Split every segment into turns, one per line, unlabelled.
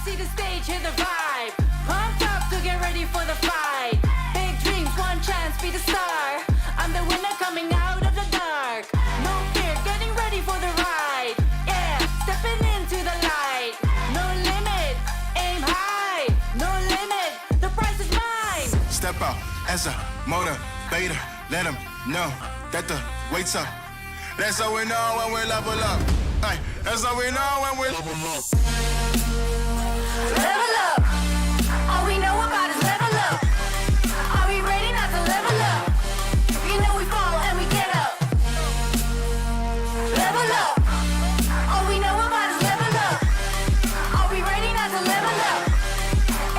see the stage, hear the vibe. Pumped up to get ready for the fight. Big dreams, one chance, be the star. I'm the winner coming out of the dark. No fear, getting ready for the ride. Yeah, stepping into the light. No limit, aim high. No limit, the price is mine.
Step out as a motivator. Let them know that the wait's up. That's how we know when we level up. Ay, that's how we know when we level up.
Level up. All we know about is level up. Are we ready not to level up? You know we fall and we get up. Level up. All we know about is level up. Are we ready not to level up?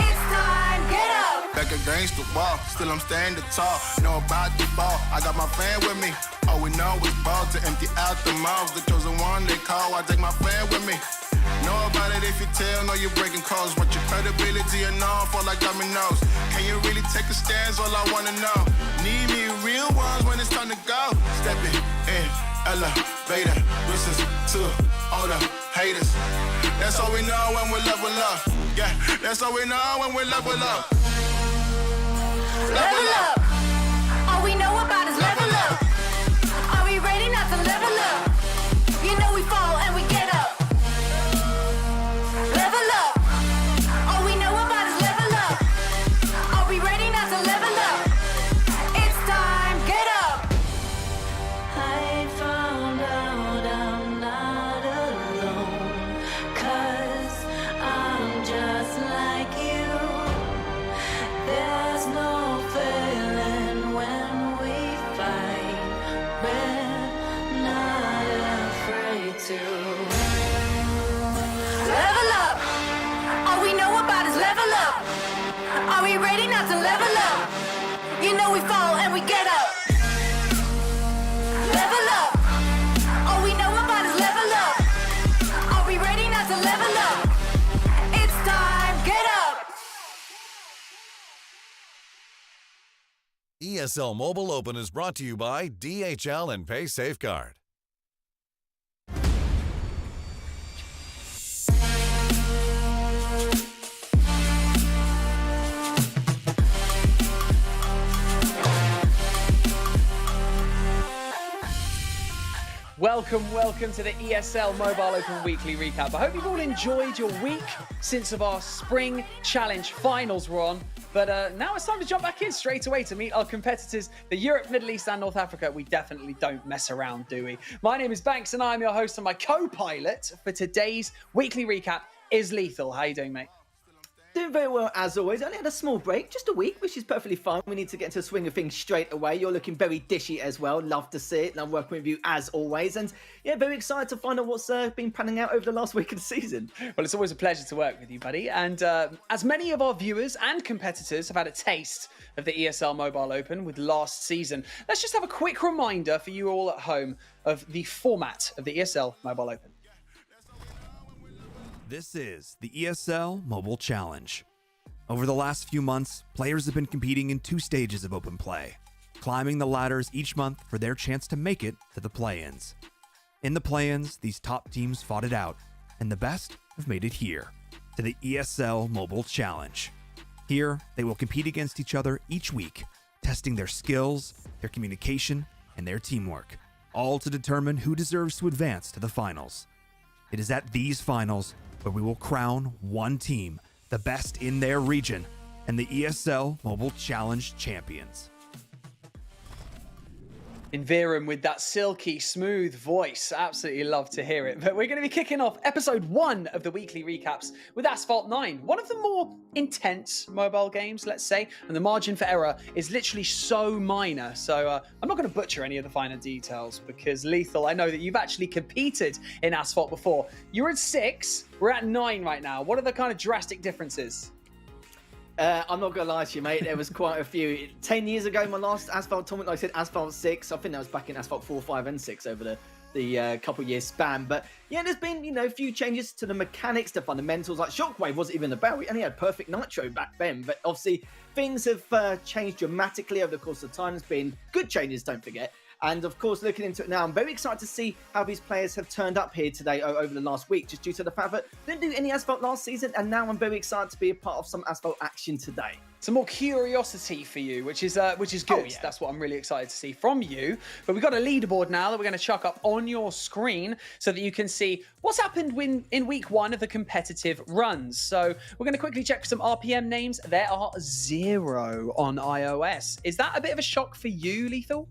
It's time, get up.
Back against the wall, still I'm standing tall. Know about the ball, I got my fan with me. All we know is ball to empty out the mouths. The chosen one they call, I take my fan with me. Know about it if you tell, know you're breaking codes. What your credibility and all fall like dominoes. Can you really take a stance? All I wanna know. Need me real ones when it's time to go. Stepping in, elevator. Listen to all the haters. That's all we know when we level up. Yeah, that's all we know when we level up.
Level up. All we know about is level up. Are we ready not to level up? You know we fall and we get up. Level up. All we know about is level up. Are we ready not to level up? It's time, get up. I found out I'm not alone, 'cause I'm just like you. There's no failing when we fight. We're not afraid to. Level up. All we know about is level up. Are we ready not to level up? You know we fall and we get up. Level up. All we know about is level up. Are we ready not to level up? It's time, get up.
ESL Mobile Open is brought to you by DHL and Pay Safeguard.
Welcome to the ESL Mobile Open Weekly Recap. I hope you've all enjoyed your week since of our Spring Challenge finals were on. But now it's time to jump back in straight away to meet our competitors, the Europe, Middle East and North Africa. We definitely don't mess around, do we? My name is Banks and I'm your host, and my co-pilot for today's weekly recap is Lethal. How you doing, mate?
Doing very well as always. Only had a small break, just a week, which is perfectly fine. We need to get into the swing of things straight away. You're looking very dishy as well. Love to see it. And I'm working with you as always. And yeah, very excited to find out what's been panning out over the last week of the season.
Well, it's always a pleasure to work with you, buddy. And as many of our viewers and competitors have had a taste of the ESL Mobile Open with last season, let's just have a quick reminder for you all at home of the format of the ESL Mobile Open.
This is the ESL Mobile Challenge. Over the last few months, players have been competing in 2 stages of open play, climbing the ladders each month for their chance to make it to the play-ins. In the play-ins, these top teams fought it out, and the best have made it here, to the ESL Mobile Challenge. Here, they will compete against each other each week, testing their skills, their communication, and their teamwork, all to determine who deserves to advance to the finals. It is at these finals where we will crown one team the best in their region and the ESL Mobile Challenge champions.
In Virum with that silky smooth voice. Absolutely love to hear it. But we're going to be kicking off episode 1 of the weekly recaps with Asphalt 9, one of the more intense mobile games, let's say, and the margin for error is literally so minor. So I'm not going to butcher any of the finer details because, Lethal, I know that you've actually competed in Asphalt before. You're at 6, we're at 9 right now. What are the kind of drastic differences?
I'm not going to lie to you, mate. There was quite a few. 10 years ago, my last Asphalt tournament, like I said, Asphalt 6. I think that was back in Asphalt 4, 5 and 6 over the couple years span. But yeah, there's been, you know, a few changes to the mechanics, the fundamentals. Like Shockwave wasn't even about. We only had Perfect Nitro back then. But obviously, things have changed dramatically over the course of time. There's been good changes, don't forget. And of course, looking into it now, I'm very excited to see how these players have turned up here today over the last week, just due to the fact that they didn't do any Asphalt last season, and now I'm very excited to be a part of some Asphalt action today.
Some more curiosity for you, which is good.
Oh, yeah.
That's what I'm really excited to see from you. But we've got a leaderboard now that we're going to chuck up on your screen so that you can see what's happened in week 1 of the competitive runs. So we're going to quickly check some RPM names. There are 0 on iOS. Is that a bit of a shock for you, Lethal?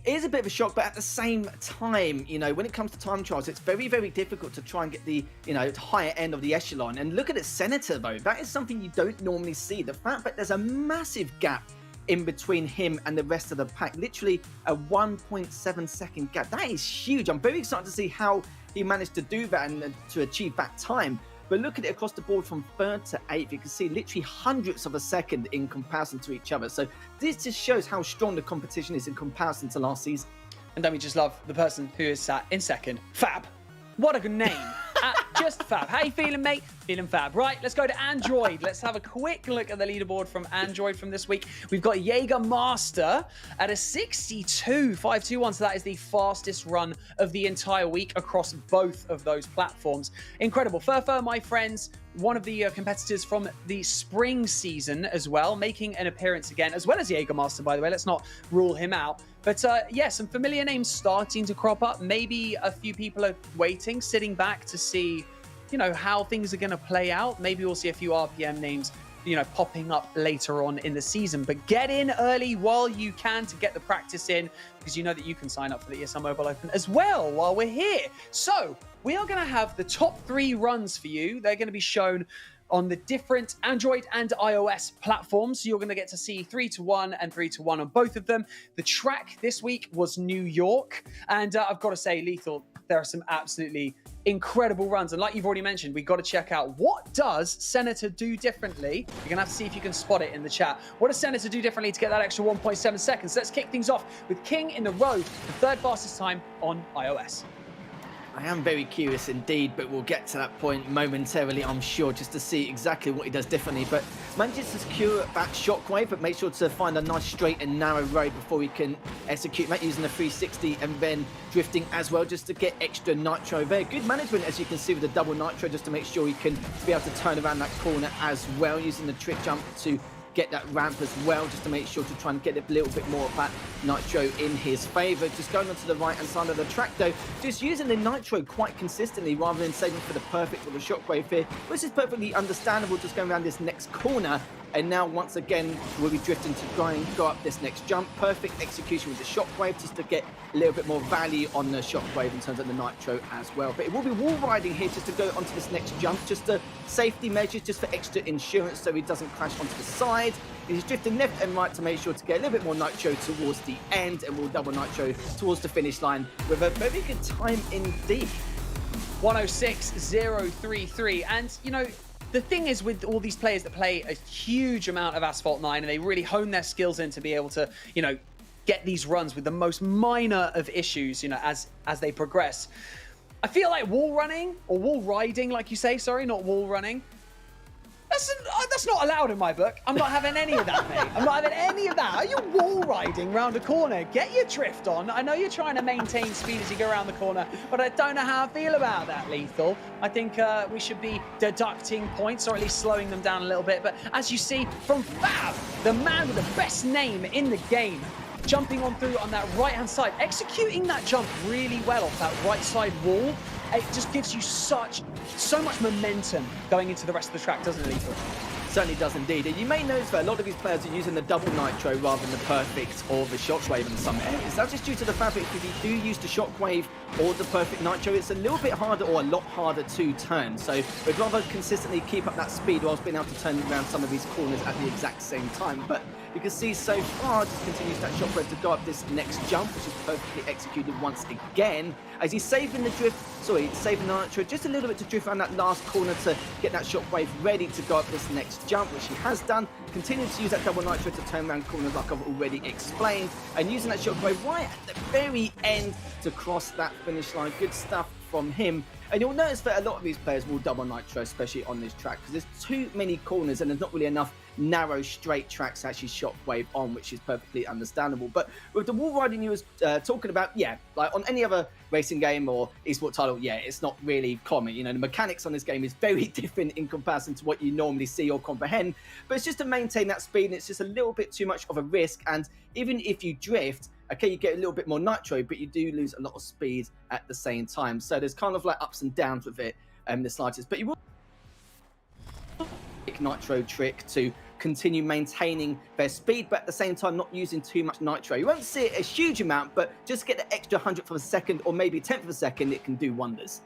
It is a bit of a shock, but at the same time, you know, when it comes to time trials, it's very, very difficult to try and get the, you know, higher end of the echelon. And look at it, Senator, though. That is something you don't normally see. The fact that there's a massive gap in between him and the rest of the pack, literally a 1.7 second gap. That is huge. I'm very excited to see how he managed to do that and to achieve that time. But look at it across the board from 3rd to 8th. You can see literally hundredths of a second in comparison to each other. So this just shows how strong the competition is in comparison to last season.
And don't we just love the person who is sat in second? Fab. What a good name. Just Fab. How you feeling, mate? Feeling fab. Right, let's go to Android. Let's have a quick look at the leaderboard from Android from this week. We've got Jaeger Master at a 62.521. So that is the fastest run of the entire week across both of those platforms. Incredible. Furfur, my friends, one of the competitors from the spring season as well, making an appearance again, as well as Jaeger Master, by the way. Let's not rule him out. But yeah, some familiar names starting to crop up. Maybe a few people are waiting, sitting back to see, you know, how things are going to play out. Maybe we'll see a few RPM names, you know, popping up later on in the season. But get in early while you can to get the practice in, because you know that you can sign up for the ESL Mobile Open as well while we're here. So we are going to have the top 3 runs for you. They're going to be shown on the different Android and iOS platforms. So you're going to get to see 3-1 and 3-1 on both of them. The track this week was New York. And I've got to say, Lethal, there are some absolutely incredible runs. And like you've already mentioned, we've got to check out, what does Senator do differently? You're going to have to see if you can spot it in the chat. What does Senator do differently to get that extra 1.7 seconds? Let's kick things off with King in the Road, the 3rd fastest time on iOS.
I am very curious indeed, but we'll get to that point momentarily, I'm sure, just to see exactly what he does differently. But manages to secure that shockwave, but make sure to find a nice straight and narrow road before he can execute that, using the 360 and then drifting as well, just to get extra nitro there. Good management, as you can see, with the double nitro, just to make sure he can be able to turn around that corner as well, using the trick jump to get that ramp as well, just to make sure to try and get a little bit more of that nitro in his favour. Just going onto the right hand side of the track though, just using the nitro quite consistently rather than saving for the perfect or the shockwave here, which is perfectly understandable, just going around this next corner. And now once again we'll be drifting to try and go up this next jump. Perfect execution with the shockwave, just to get a little bit more value on the shockwave in terms of the nitro as well. But it will be wall riding here just to go onto this next jump, just a safety measure, just for extra insurance so he doesn't crash onto the side. He's drifting left and right to make sure to get a little bit more nitro towards the end, and we'll double nitro towards the finish line with a very good time indeed.
106.033. And you know, the thing is with all these players that play a huge amount of Asphalt 9 and they really hone their skills in to be able to, you know, get these runs with the most minor of issues, you know, as they progress. I feel like wall running, or wall riding, like you say, sorry, not wall running, that's not allowed in my book. I'm not having any of that, mate. I'm not having any of that. Are you wall riding round a corner? Get your drift on. I know you're trying to maintain speed as you go around the corner, but I don't know how I feel about that, Lethal. I think we should be deducting points, or at least slowing them down a little bit. But as you see from Fab, the man with the best name in the game, jumping on through on that right-hand side, executing that jump really well off that right side wall. It just gives you so much momentum going into the rest of the track, doesn't it, Lethal?
Certainly does indeed. And you may notice that a lot of these players are using the double nitro rather than the perfect or the shockwave in some areas. That's just due to the fact that if you do use the shockwave or the perfect nitro, it's a little bit harder, or a lot harder, to turn. So we'd rather consistently keep up that speed whilst being able to turn around some of these corners at the exact same time. But you can see so far, just continues that shockwave to go up this next jump, which is perfectly executed once again, as he's saving the saving the nitro just a little bit to drift around that last corner to get that shockwave ready to go up this next jump, which he has done. Continuing to use that double nitro to turn around corners like I've already explained, and using that shockwave right at the very end to cross that finish line. Good stuff from him. And you'll notice that a lot of these players will double nitro, especially on this track, because there's too many corners and there's not really enough narrow, straight tracks actually shockwave on, which is perfectly understandable. But with the wall riding you was talking about, yeah, like on any other racing game or esport title, yeah, it's not really common. You know, the mechanics on this game is very different in comparison to what you normally see or comprehend. But it's just to maintain that speed, and it's just a little bit too much of a risk. And even if you drift, okay, you get a little bit more nitro, but you do lose a lot of speed at the same time. So there's kind of like ups and downs with it, the slightest. But you will nitro trick to continue maintaining their speed, but at the same time not using too much nitro. You won't see it a huge amount, but just get the extra 100th of a second or maybe 10th of a second, it can do wonders.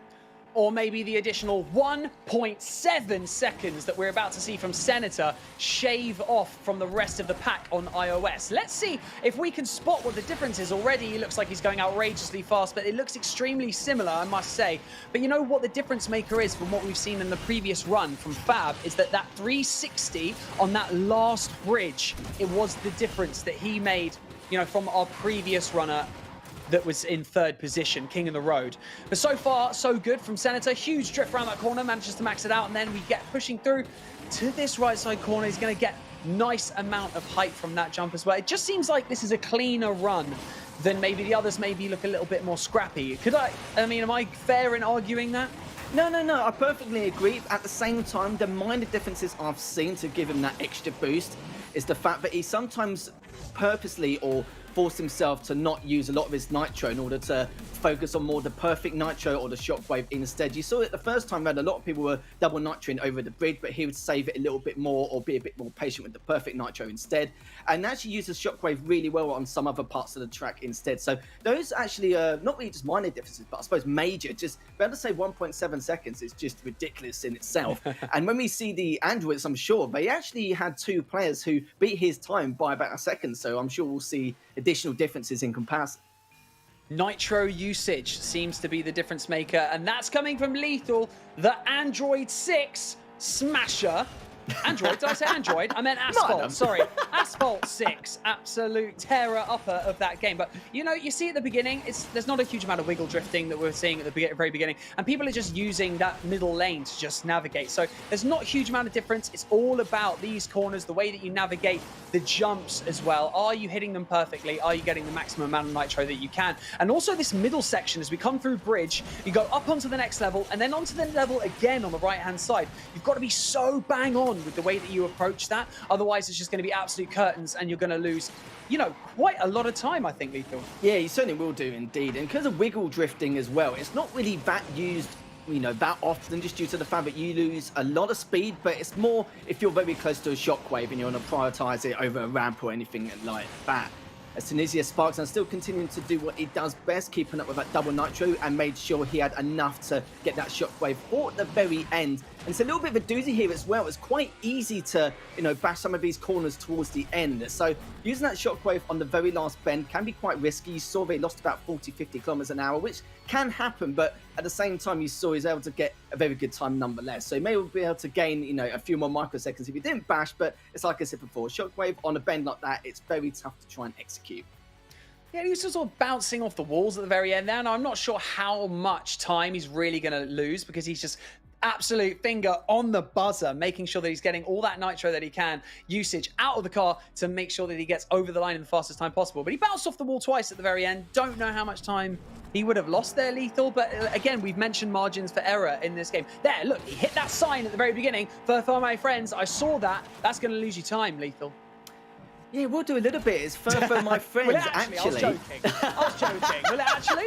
Or maybe the additional 1.7 seconds that we're about to see from Senator shave off from the rest of the pack on iOS. Let's see if we can spot what the difference is. Already he looks like he's going outrageously fast, but it looks extremely similar, I must say. But you know what the difference maker is from what we've seen in the previous run from Fab is that 360 on that last bridge, it was the difference that he made, you know, from our previous runner that was in third position, King of the Road. But so far, so good from Senator. Huge drift around that corner, manages to max it out, and then we get pushing through to this right side corner. He's going to get nice amount of height from that jump as well. It just seems like this is a cleaner run than maybe the others maybe look a little bit more scrappy. I mean, am I fair in arguing that?
No, I perfectly agree. At the same time, the minor differences I've seen to give him that extra boost is the fact that he sometimes purposely or force himself to not use a lot of his nitro in order to focus on more the perfect nitro or the shockwave instead. You saw it the first time around, a lot of people were double nitroing over the bridge, but he would save it a little bit more or be a bit more patient with the perfect nitro instead, and actually use the shockwave really well on some other parts of the track instead. So those actually are not really just minor differences, but I suppose major. Just be able to say 1.7 seconds is just ridiculous in itself. And when we see the androids, I'm sure they actually had two players who beat his time by about a second, so I'm sure we'll see additional differences in comparison.
Nitro usage seems to be the difference maker, and that's coming from Lethal, the Android 6 smasher. Android, did I say Android? I meant Asphalt, sorry. Asphalt 6, absolute terror upper of that game. But, you know, you see at the beginning, there's not a huge amount of wiggle drifting that we're seeing at the very beginning, and people are just using that middle lane to just navigate. So there's not a huge amount of difference. It's all about these corners, the way that you navigate, the jumps as well. Are you hitting them perfectly? Are you getting the maximum amount of nitro that you can? And also this middle section, as we come through bridge, you go up onto the next level, and then onto the level again on the right-hand side. You've got to be so bang on with the way that you approach that. Otherwise, it's just going to be absolute curtains, and you're going to lose, you know, quite a lot of time, I think, Lethal.
Yeah, you certainly will do, indeed. And because of wiggle drifting as well, it's not really that used, you know, that often, just due to the fact that you lose a lot of speed, but it's more if you're very close to a shockwave and you want to prioritize it over a ramp or anything like that. As Tunisia Sparks are still continuing to do what he does best, keeping up with that double nitro, and made sure he had enough to get that shockwave for the very end. And it's a little bit of a doozy here as well. It's quite easy to, you know, bash some of these corners towards the end. So using that shockwave on the very last bend can be quite risky. You saw they lost about 40-50 kilometers an hour, which can happen, but at the same time, you saw he's able to get a very good time nonetheless. So he may be able to gain, you know, a few more microseconds if he didn't bash, but it's like I said before, shockwave on a bend like that, it's very tough to try and execute.
Yeah, he was just sort of bouncing off the walls at the very end there. Now, I'm not sure how much time he's really going to lose, because he's just absolute finger on the buzzer, making sure that he's getting all that nitro that he can, usage out of the car to make sure that he gets over the line in the fastest time possible. But he bounced off the wall twice at the very end. Don't know how much time he would have lost there, Lethal. But again, we've mentioned margins for error in this game. There, look, he hit that sign at the very beginning. For my friends, I saw that. That's going to lose you time, Lethal.
Yeah, we'll do a little bit. It's for my friends, actually.
I was joking. Will it actually?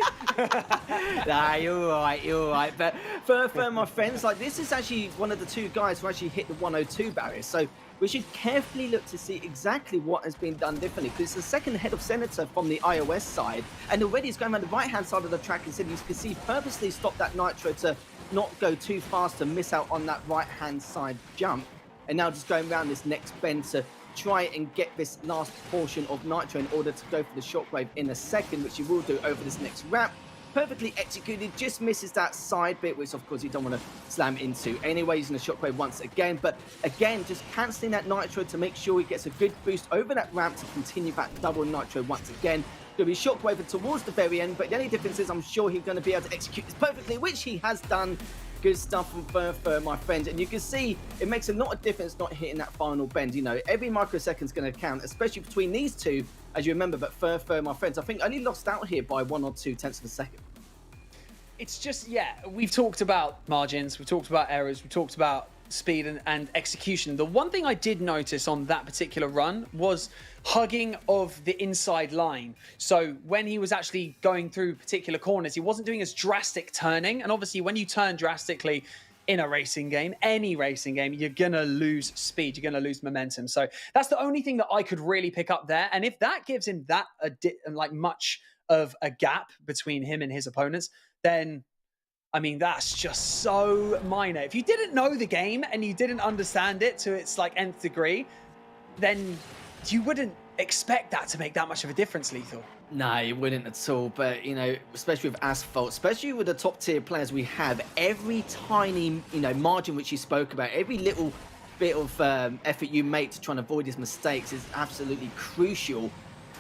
Nah, you're all right. But for my friends, like, this is actually one of the two guys who actually hit the 102 barrier. So we should carefully look to see exactly what has been done differently, because it's the second head of Senator from the iOS side, and already he's going around the right-hand side of the track. Instead, you can see purposely stop that nitro to not go too fast and miss out on that right-hand side jump. And now just going around this next bend to try and get this last portion of nitro in order to go for the shockwave in a second, which you will do over this next ramp. Perfectly executed, just misses that side bit, which of course you don't want to slam into anyway, using the shockwave once again. But again, just cancelling that nitro to make sure he gets a good boost over that ramp to continue that double nitro once again. Going to be shockwave towards the very end, but the only difference is I'm sure he's going to be able to execute this perfectly, which he has done. Good stuff from Fur, my friend. And you can see it makes a lot of difference not hitting that final bend. You know, every microsecond's going to count, especially between these two, as you remember. But Fur, my friends, I think only lost out here by 1 or 2 tenths of a second.
It's just, yeah, we've talked about margins, we've talked about errors, we've talked about speed and execution. The one thing I did notice on that particular run was hugging of the inside line. So when he was actually going through particular corners, he wasn't doing as drastic turning. And obviously when you turn drastically in a racing game, any racing game, you're going to lose speed, you're going to lose momentum. So that's the only thing that I could really pick up there. And if that gives him that like much of a gap between him and his opponents, then I mean, that's just so minor. If you didn't know the game and you didn't understand it to its like nth degree, then you wouldn't expect that to make that much of a difference, Lethal.
No, you wouldn't at all. But, you know, especially with Asphalt, especially with the top tier players we have, every tiny, you know, margin which you spoke about, every little bit of effort you make to try and avoid his mistakes is absolutely crucial.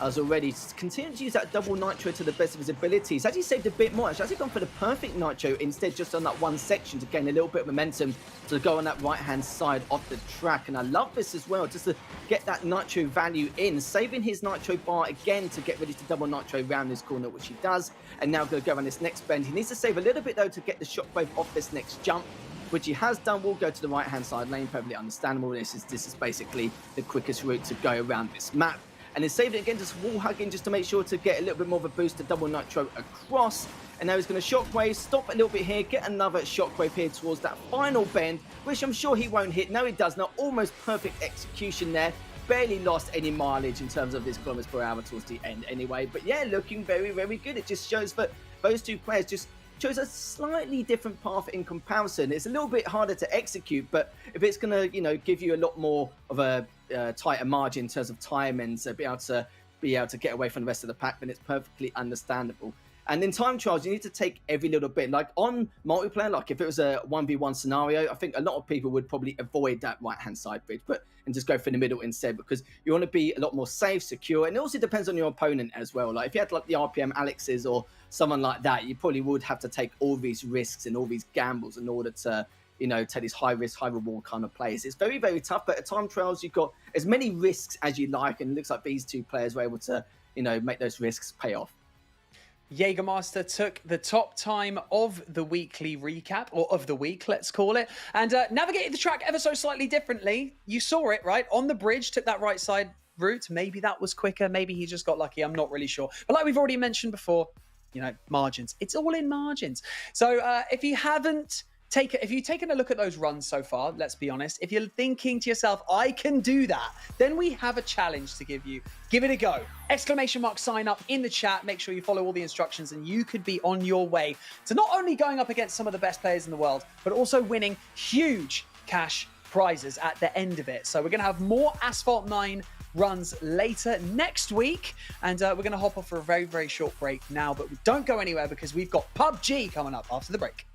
As already continuing to use that double nitro to the best of his abilities. Actually saved a bit more. Actually gone for the perfect nitro instead, just on that one section to gain a little bit of momentum to go on that right-hand side of the track. And I love this as well, just to get that nitro value in, saving his nitro bar again to get ready to double nitro around this corner, which he does. And now going to go on this next bend. He needs to save a little bit though to get the shockwave off this next jump, which he has done. Will go to the right-hand side lane. Perfectly understandable. This is basically the quickest route to go around this map. And then saved it again, just wall hugging just to make sure to get a little bit more of a boost to double nitro across. And now he's going to shockwave, stop a little bit here, get another shockwave here towards that final bend, which I'm sure he won't hit. No, he does. Now, almost perfect execution there. Barely lost any mileage in terms of his kilometers per hour towards the end anyway. But yeah, looking very, very good. It just shows that those two players just chose a slightly different path in comparison. It's a little bit harder to execute, but if it's going to, you know, give you a lot more of a tighter margin in terms of time and be able to get away from the rest of the pack, then it's perfectly understandable. And in time trials, you need to take every little bit. Like on multiplayer, like if it was a 1v1 scenario, I think a lot of people would probably avoid that right-hand side bridge, and just go for the middle instead, because you want to be a lot more safe, secure. And it also depends on your opponent as well. Like if you had like the RPM Alexes or someone like that, you probably would have to take all these risks and all these gambles in order to, you know, take these high risk, high reward kind of plays. It's very, very tough, but at time trials, you've got as many risks as you like. And it looks like these two players were able to, you know, make those risks pay off.
Jägermaster took the top time of the weekly recap, or of the week, let's call it, and navigated the track ever so slightly differently. You saw it, right? On the bridge, took that right side route. Maybe that was quicker. Maybe he just got lucky. I'm not really sure. But like we've already mentioned before, you know, margins. It's all in margins. So if you've taken a look at those runs so far, let's be honest, if you're thinking to yourself, I can do that, then we have a challenge to give you. Give it a go. Exclamation mark sign up in the chat. Make sure you follow all the instructions and you could be on your way to not only going up against some of the best players in the world, but also winning huge cash prizes at the end of it. So we're going to have more Asphalt 9 runs later next week, and we're going to hop off for a very, very short break now, but we don't go anywhere because we've got PUBG coming up after the break.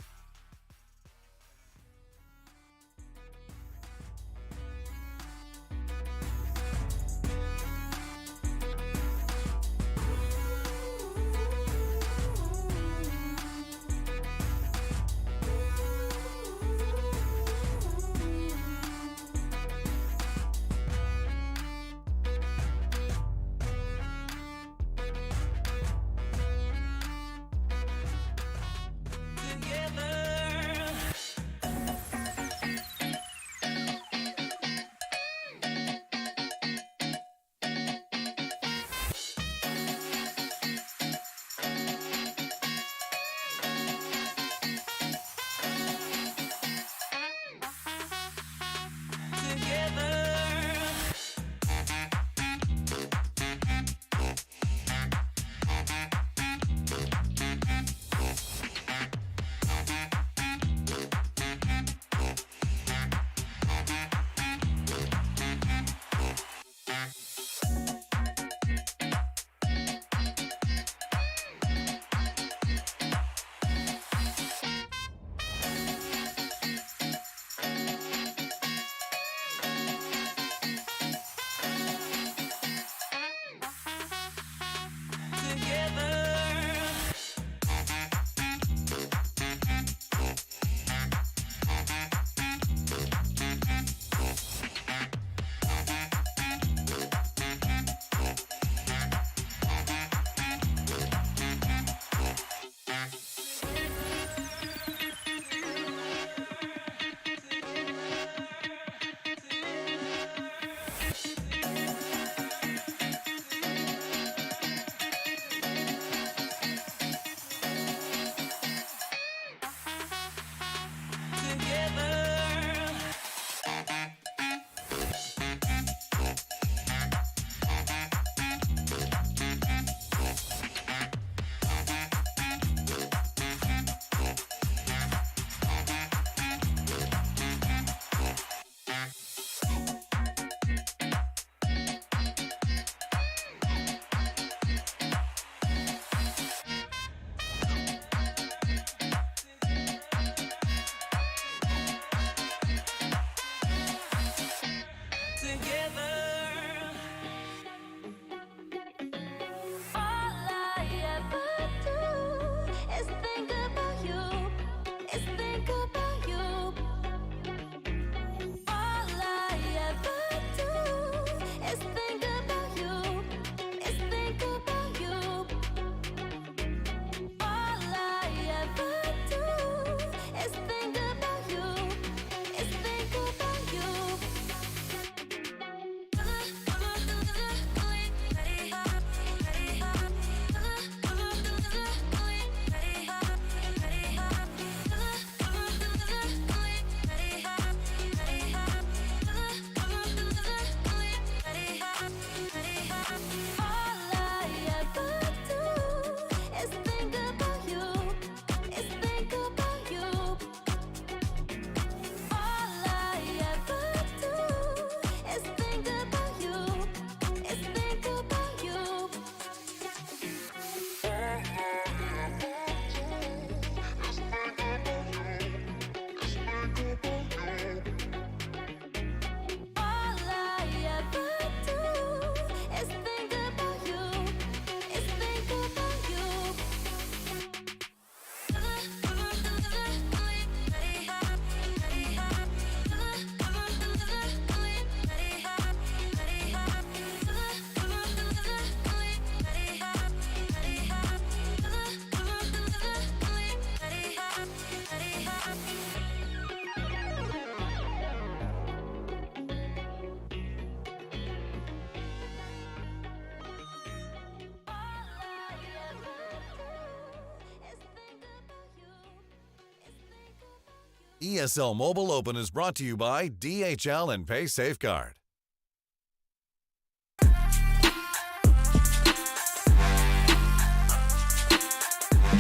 ESL Mobile Open is brought to you by DHL and Pay Safeguard.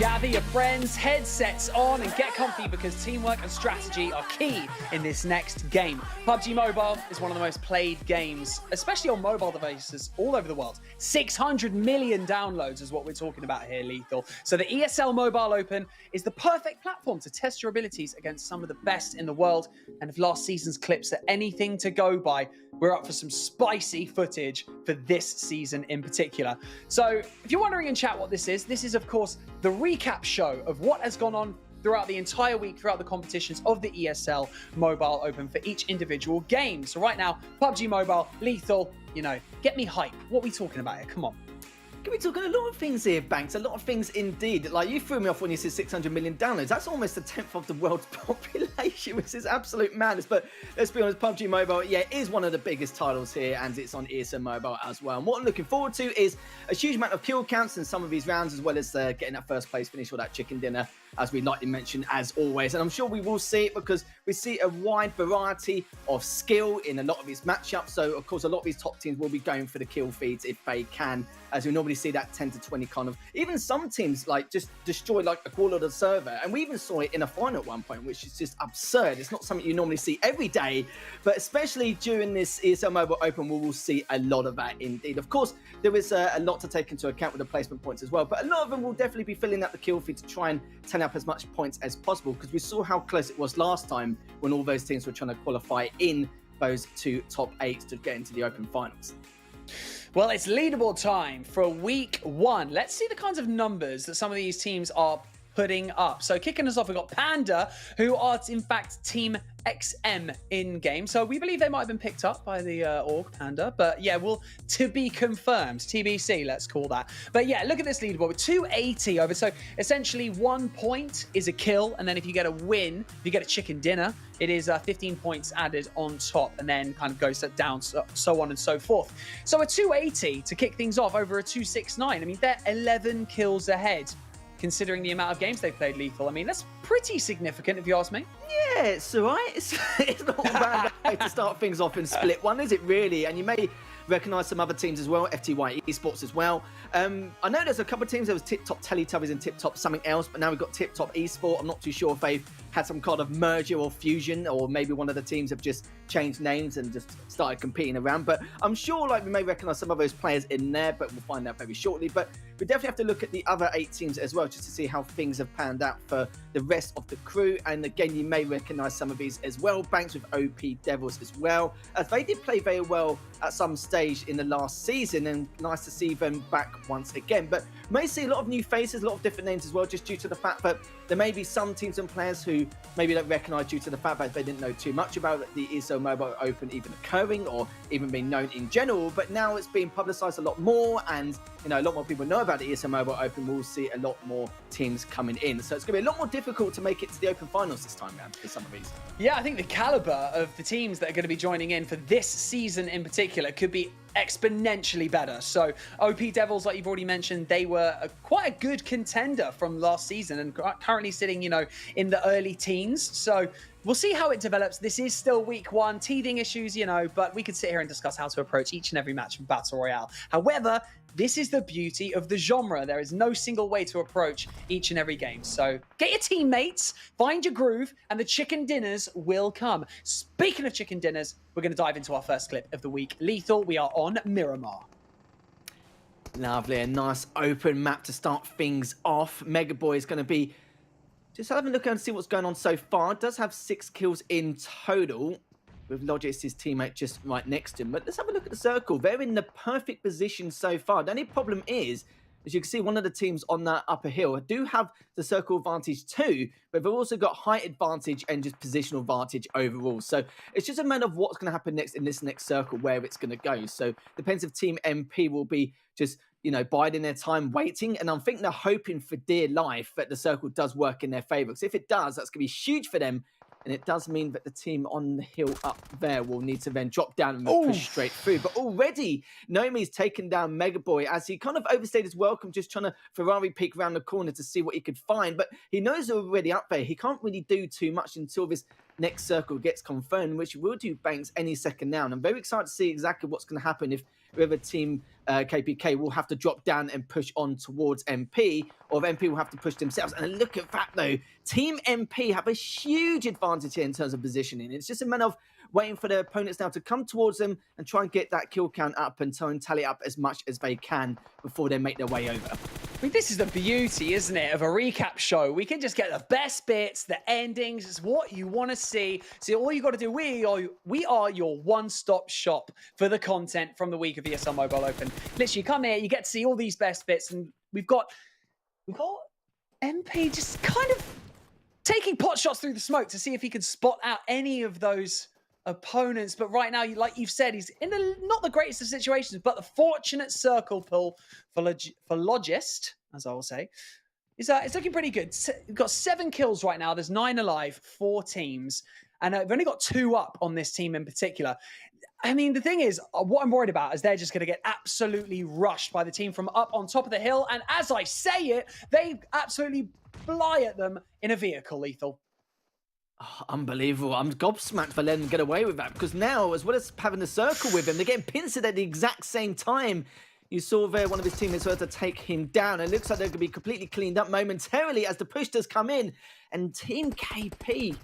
Gather your friends, headsets on, and get comfy because teamwork and strategy are key in this next game. PUBG Mobile is one of the most played games, especially on mobile devices all over the world. 600 million downloads is what we're talking about here, Lethal. So the ESL Mobile Open is the perfect platform to test your abilities against some of the best in the world. And if last season's clips are anything to go by, we're up for some spicy footage for this season in particular. So if you're wondering in chat what this is of course the recap show of what has gone on throughout the entire week, throughout the competitions of the ESL Mobile Open for each individual game. So right now, PUBG Mobile, Lethal, get me hype. What are we talking about here? Come on.
Can we talk a lot of things here, Banks? A lot of things indeed. Like, you threw me off when you said 600 million downloads. That's almost a tenth of the world's population, which is absolute madness. But let's be honest, PUBG Mobile, it is one of the biggest titles here, and it's on ESL Mobile as well. And what I'm looking forward to is a huge amount of kill counts in some of these rounds, as well as getting that first place finish or that chicken dinner, as we lightly mentioned, as always. And I'm sure we will see it because we see a wide variety of skill in a lot of these matchups. So, of course, a lot of these top teams will be going for the kill feeds if they can, as we normally see that 10 to 20 kind of, even some teams like just destroy like a quarter of the server. And we even saw it in a final at one point, which is just absurd. It's not something you normally see every day, but especially during this ESL Mobile Open, we will see a lot of that indeed. Of course, there is a lot to take into account with the placement points as well, but a lot of them will definitely be filling up the kill feed to try and turn up as much points as possible, because we saw how close it was last time when all those teams were trying to qualify in those two top 8 to get into the Open Finals.
Well, it's leaderboard time for week 1. Let's see the kinds of numbers that some of these teams are putting up. So kicking us off, we've got Panda, who are in fact Team XM in game. So we believe they might have been picked up by the org Panda, but to be confirmed, TBC, let's call that. But look at this leaderboard with 280 over. So essentially 1 point is a kill, and then if you get a win, if you get a chicken dinner, it is 15 points added on top, and then kind of goes down, so on and so forth. So a 280 to kick things off over a 269. I mean, they're 11 kills ahead, considering the amount of games they've played, Lethal. I mean, that's pretty significant, if you ask me.
Yeah, it's all right. It's not a bad way to start things off in Split 1, is it really? And you may recognise some other teams as well, FTY Esports as well. I know there's a couple of teams. There was Tip Top Teletubbies and Tip Top something else, but now we've got Tip Top Esport. I'm not too sure if they've had some kind of merger or fusion, or maybe one of the teams have just changed names and just started competing around. But I'm sure we may recognise some of those players in there, but we'll find out very shortly. But we definitely have to look at the other 8 teams as well, just to see how things have panned out for the rest of the crew. And again, you may recognise some of these as well. Banks with OP Devils as well, as they did play very well at some stage in the last season, and nice to see them back once again. But we may see a lot of new faces, a lot of different names as well, just due to the fact that there may be some teams and players who maybe don't recognise due to the fact that they didn't know too much about the ESL Mobile Open even occurring, or even being known in general. But now it's being publicised a lot more, and a lot more people know about the ESL Mobile Open. We'll see a lot more teams coming in, so it's going to be a lot more difficult to make it to the Open Finals this time around for some of these.
Yeah, I think the caliber of the teams that are going to be joining in for this season in particular could be exponentially better. So OP Devils, like you've already mentioned, they were quite a good contender from last season, and currently sitting, in the early teens. So we'll see how it develops. This is still week 1, teething issues, but we could sit here and discuss how to approach each and every match of Battle Royale. However, this is the beauty of the genre. There is no single way to approach each and every game. So get your teammates, find your groove, and the chicken dinners will come. Speaking of chicken dinners, we're going to dive into our first clip of the week. Lethal, we are on Miramar.
Lovely, a nice open map to start things off. Mega Boy is going to be just having a look and see what's going on so far. It does have 6 kills in total, with Logis, his teammate, just right next to him. But let's have a look at the circle. They're in the perfect position so far. The only problem is, as you can see, one of the teams on that upper hill do have the circle advantage too, but they've also got height advantage and just positional advantage overall. So it's just a matter of what's going to happen next in this next circle, where it's going to go. So depends if Team MP will be just, biding their time, waiting. And I'm thinking they're hoping for dear life that the circle does work in their favour. Because if it does, that's going to be huge for them And it does mean that the team on the hill up there will need to then drop down and push straight through. But already, Nomi's taken down Mega Boy as he kind of overstayed his welcome, just trying to Ferrari peek around the corner to see what he could find. But he knows they're already up there. He can't really do too much until this next circle gets confirmed, which will do banks any second now. And I'm very excited to see exactly what's going to happen if whether team KPK will have to drop down and push on towards MP, or if MP will have to push themselves. And look at that, though. Team MP have a huge advantage here in terms of positioning. It's just a matter of waiting for their opponents now to come towards them and try and get that kill count up and try and tally up as much as they can before they make their way over.
I mean, this is the beauty, isn't it, of a recap show. We can just get the best bits, the endings. It's what you want to see. So all you got to do, we are your one-stop shop for the content from the week of ESL Mobile Open. Literally, you come here, you get to see all these best bits, and we've got MP just kind of taking pot shots through the smoke to see if he can spot out any of those opponents. But right now, like you've said, he's in not the greatest of situations, but the fortunate circle pull for Logist, as I will say, is looking pretty good. We've got 7 kills right now. There's 9 alive, 4 teams, and we've only got 2 up on this team in particular. I mean, the thing is, what I'm worried about is they're just going to get absolutely rushed by the team from up on top of the hill. And as I say it, they absolutely fly at them in a vehicle, Lethal.
Oh, unbelievable. I'm gobsmacked for letting them get away with that, because now, as well as having a circle with him, they're getting pincered at the exact same time. You saw there one of his teammates had to take him down. It looks like they're going to be completely cleaned up momentarily as the push does come in. And Team KP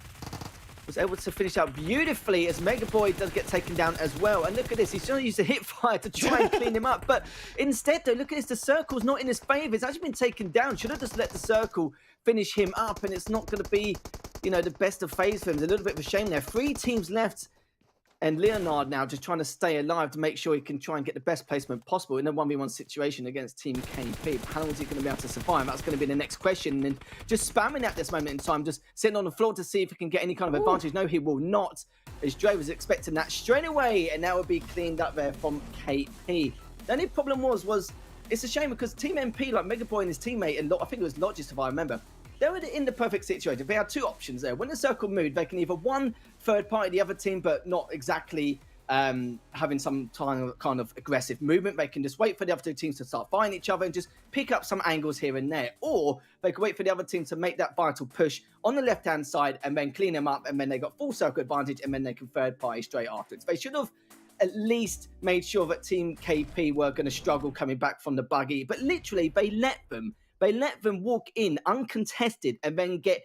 was able to finish out beautifully as Mega Boy does get taken down as well. And look at this, he's trying to use a hip fire to try and clean him up. But instead, though, look at this, the circle's not in his favor. It's actually been taken down. Should have just let the circle finish him up, and it's not going to be, you know, the best of phase for him. It's a little bit of a shame there. 3 teams left, and Leonard now just trying to stay alive to make sure he can try and get the best placement possible in a 1v1 situation against Team KP. But how long is he going to be able to survive? That's going to be the next question. And just spamming at this moment in time, just sitting on the floor to see if he can get any kind of advantage. No, he will not, as Dre was expecting that straight away, and now will be cleaned up there from KP. The only problem was it's a shame because Team MP, like Mega Boy and his teammate, and I think it was Logist if I remember, they were in the perfect situation. They had 2 options there. When the circle moved, they can either one third party the other team, but not exactly having some kind of aggressive movement. They can just wait for the other 2 teams to start fighting each other and just pick up some angles here and there. Or they can wait for the other team to make that vital push on the left-hand side and then clean them up, and then they got full circle advantage, and then they can third party straight afterwards. They should have at least made sure that Team KP were going to struggle coming back from the buggy. But literally, they let them walk in uncontested and then get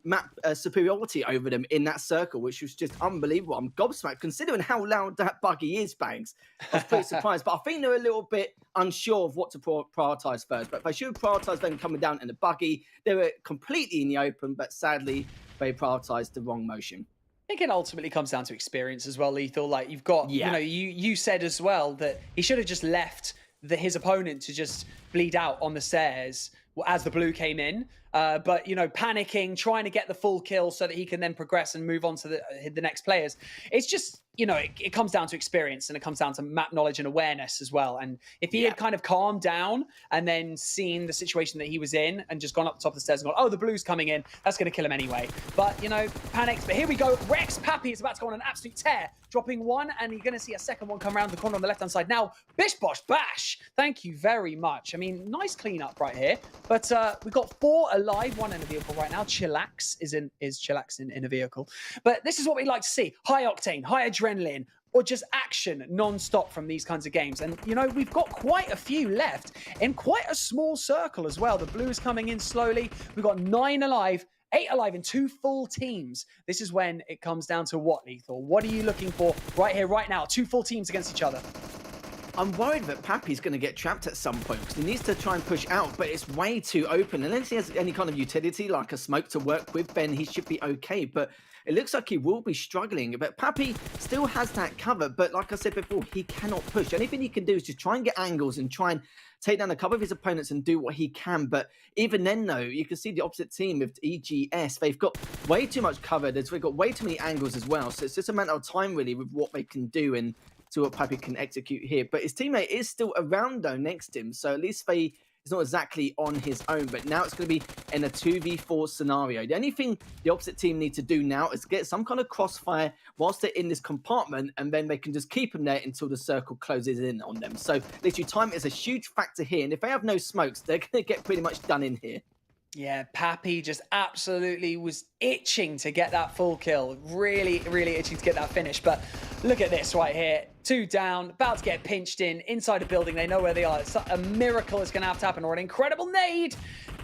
map superiority over them in that circle, which was just unbelievable. I'm gobsmacked considering how loud that buggy is, Banks. I was pretty surprised, but I think they're a little bit unsure of what to prioritize first. But they should prioritize them coming down in the buggy. They were completely in the open, but sadly, they prioritized the wrong motion.
I think it ultimately comes down to experience as well, Lethal. Like you've got, you know, you said as well that he should have just left his opponent to just bleed out on the stairs as the blue came in. But, you know, panicking, trying to get the full kill so that he can then progress and move on to the next players. It's just, you know, it comes down to experience, and it comes down to map knowledge and awareness as well. And if he had kind of calmed down and then seen the situation that he was in and just gone up the top of the stairs and gone, oh, the blue's coming in, that's going to kill him anyway. But, you know, panicked. But here we go. Rex Pappy is about to go on an absolute tear, dropping 1, and you're going to see a second one come around the corner on the left-hand side. Now, bish, bosh, bash. Thank you very much. I mean, nice cleanup right here. But we've got 4 alive, 1 in a vehicle right now. Chillax is Chillax in a vehicle. But this is what we like to see. High octane, high adrenaline, or just action non-stop from these kinds of games. And, you know, we've got quite a few left in quite a small circle as well. The blue's coming in slowly. We've got 9 alive, 8 alive in 2 full teams. This is when it comes down to what, Lethal? What are you looking for right here, right now? 2 full teams against each other.
I'm worried that Pappy's going to get trapped at some point because he needs to try and push out, but it's way too open. Unless he has any kind of utility like a smoke to work with, then he should be okay. But it looks like he will be struggling. But Pappy still has that cover. But like I said before, he cannot push. Anything he can do is just try and get angles and try and take down a couple of his opponents and do what he can. But even then, though, you can see the opposite team with EGS. They've got way too much covered. They've got way too many angles as well. So it's just a matter of time, really, with what they can do and to what Pappy can execute here. But his teammate is still around, though, next to him. So at least it's it's not exactly on his own, but now it's going to be in a 2v4 scenario. The only thing the opposite team need to do now is get some kind of crossfire whilst they're in this compartment, and then they can just keep them there until the circle closes in on them. So literally time is a huge factor here, and if they have no smokes, they're going to get pretty much done in here.
Yeah, Pappy just absolutely was itching to get that full kill. Really, really itching to get that finish. But look at this right here. 2 down, about to get pinched in, inside a building. They know where they are. It's a miracle is going to have to happen, or an incredible nade.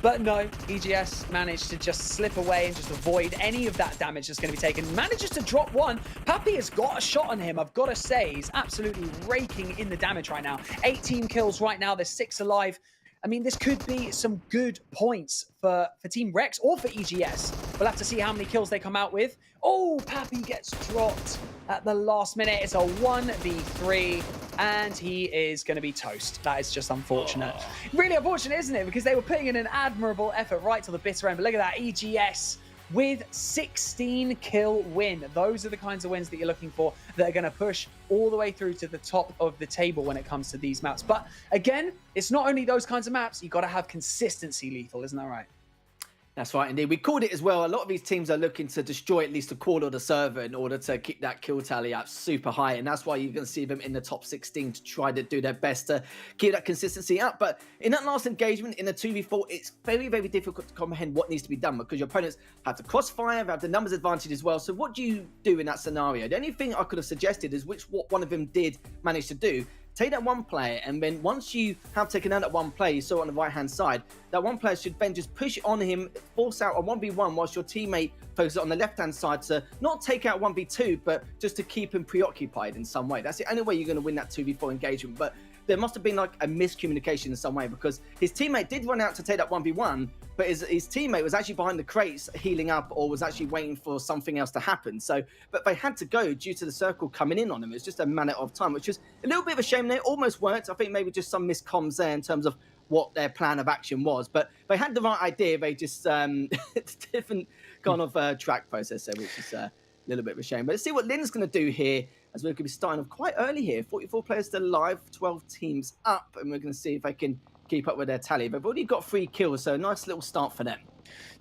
But no, EGS managed to just slip away and just avoid any of that damage that's going to be taken. Manages to drop one. Pappy has got a shot on him, I've got to say. He's absolutely raking in the damage right now. 18 kills right now. There's 6 alive. I mean, this could be some good points for Team Rex or for EGS. We'll have to see how many kills they come out with. Oh, Pappy gets dropped at the last minute. It's a 1v3, and he is going to be toast. That is just unfortunate. Oh. Really unfortunate, isn't it? Because they were putting in an admirable effort right till the bitter end. But look at that, EGS with 16 kill win. Those are the kinds of wins that you're looking for that are going to push all the way through to the top of the table when it comes to these maps. But again, it's not only those kinds of maps, you've got to have consistency, Lethal, isn't that right?
That's right, indeed. We called it as well. A lot of these teams are looking to destroy at least a quarter of the server in order to keep that kill tally up super high. And that's why you're going to see them in the top 16 to try to do their best to keep that consistency up. But in that last engagement, in the 2v4, it's very, very difficult to comprehend what needs to be done because your opponents have the crossfire, they have the numbers advantage as well. So what do you do in that scenario? The only thing I could have suggested is what one of them did manage to do. Take that one player, and then once you have taken out that one player, you saw on the right-hand side, that one player should then just push on him, force out a 1v1 whilst your teammate focuses on the left-hand side to not take out 1v2, but just to keep him preoccupied in some way. That's the only way you're going to win that 2v4 engagement. But there must have been like a miscommunication in some way because his teammate did run out to take that 1v1, but his teammate was actually behind the crates healing up or was actually waiting for something else to happen. So, but they had to go due to the circle coming in on them. It's just a matter of time, which is a little bit of a shame. They almost worked. I think maybe just some miscomms there in terms of what their plan of action was, but they had the right idea. They just it's a different kind of track process there, which is a little bit of a shame. But let's see what Lynn's going to do here, as we're going to be starting off quite early here. 44 players still alive, 12 teams up, and we're going to see if they can keep up with their tally. They've already got 3 kills, so a nice little start for them.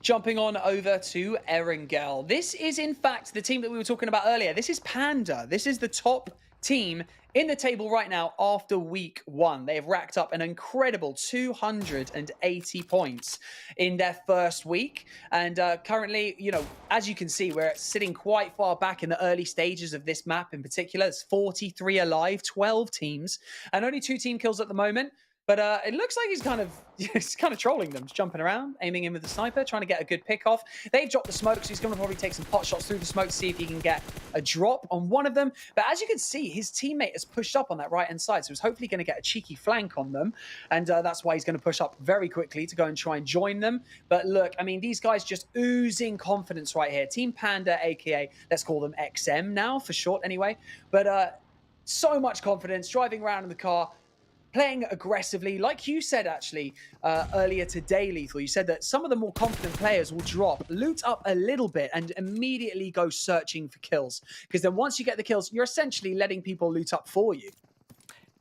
Jumping on over to Erangel. This is, in fact, the team that we were talking about earlier. This is Panda. This is the top team in the table right now after week 1. They have racked up an incredible 280 points in their first week. And currently, you know, as you can see, we're sitting quite far back in the early stages of this map in particular. It's 43 alive, 12 teams, and only 2 team kills at the moment. But it looks like he's kind of trolling them, just jumping around, aiming in with the sniper, trying to get a good pick off. They've dropped the smoke, so he's going to probably take some pot shots through the smoke to see if he can get a drop on one of them. But as you can see, his teammate has pushed up on that right-hand side, so he's hopefully going to get a cheeky flank on them. And that's why he's going to push up very quickly to go and try and join them. But look, I mean, these guys just oozing confidence right here. Team Panda, a.k.a. let's call them XM now, for short anyway. But so much confidence, driving around in the car, playing aggressively. Like you said, actually, earlier today, Lethal, you said that some of the more confident players will drop, loot up a little bit, and immediately go searching for kills. Because then once you get the kills, you're essentially letting people loot up for you.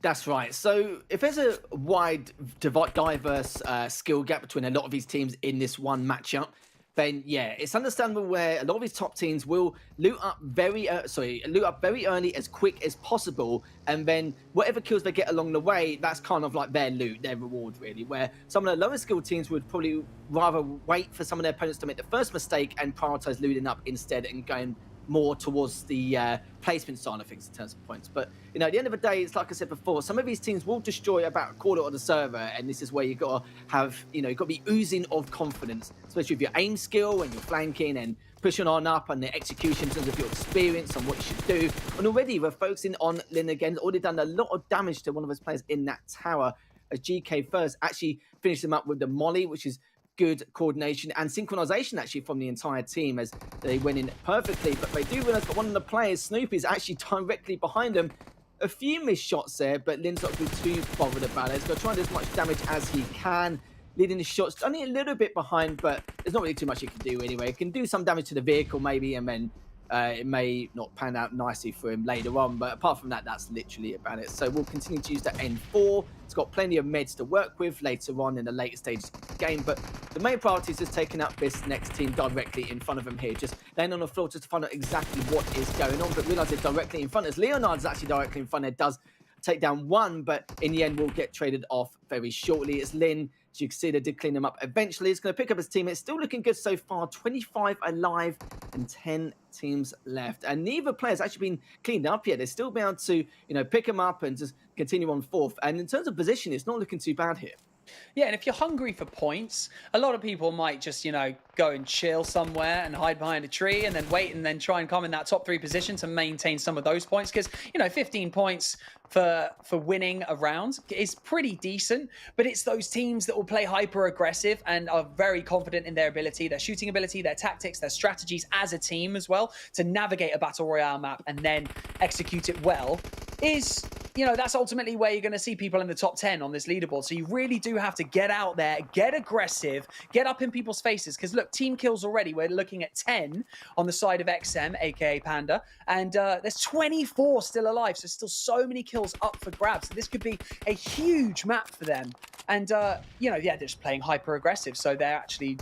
That's right. So if there's a wide, diverse skill gap between a lot of these teams in this one matchup, then yeah, it's understandable where a lot of these top teams will loot up very early, as quick as possible, and then whatever kills they get along the way, that's kind of like their loot, their reward, really. Where some of the lower skill teams would probably rather wait for some of their opponents to make the first mistake and prioritize looting up instead and going more towards the placement side of things in terms of points. But you know, at the end of the day, it's like I said before, some of these teams will destroy about a quarter of the server, and this is where you got to have, you know, you've got to be oozing of confidence, especially with your aim skill and your flanking and pushing on up and the execution in terms of your experience and what you should do. And already we're focusing on Lynn again. Already done a lot of damage to one of his players in that tower, as GK first actually finished him up with the molly, which is good coordination and synchronization actually from the entire team as they went in perfectly. But they do realize that one of the players, Snoopy, is actually directly behind them. A few missed shots there, but Lynn's not too bothered about it. He's going to try and do as much damage as he can, leading the shots only a little bit behind, but there's not really too much he can do anyway. He can do some damage to the vehicle maybe, and then it may not pan out nicely for him later on. But apart from that, that's literally about it. So we'll continue to use that N4. It's got plenty of meds to work with later on in the later stages of the game. But the main priority is just taking out this next team directly in front of him here. Just laying on the floor just to find out exactly what is going on. But realise it's directly in front. As Leonard's actually directly in front, it does take down one, but in the end will get traded off very shortly. It's Lin, as you can see, they did clean him up eventually. He's going to pick up his teammates. Still looking good so far. 25 alive and 10 teams left. And neither player's actually been cleaned up yet. They're still bound to, you know, pick him up and just continue on fourth. And in terms of position, it's not looking too bad here.
Yeah, and if you're hungry for points, a lot of people might just, you know, go and chill somewhere and hide behind a tree and then wait and then try and come in that top 3 position to maintain some of those points. Because, you know, 15 points for winning a round is pretty decent, but it's those teams that will play hyper aggressive and are very confident in their ability, their shooting ability, their tactics, their strategies as a team as well, to navigate a battle royale map and then execute it well is, you know, that's ultimately where you're going to see people in the top 10 on this leaderboard. So you really do have to get out there, get aggressive, get up in people's faces. Because look, team kills already, we're looking at 10 on the side of XM, aka Panda, and there's 24 still alive. So still so many kills up for grabs. So this could be a huge map for them. And, you know, yeah, they're just playing hyper aggressive. So they're actually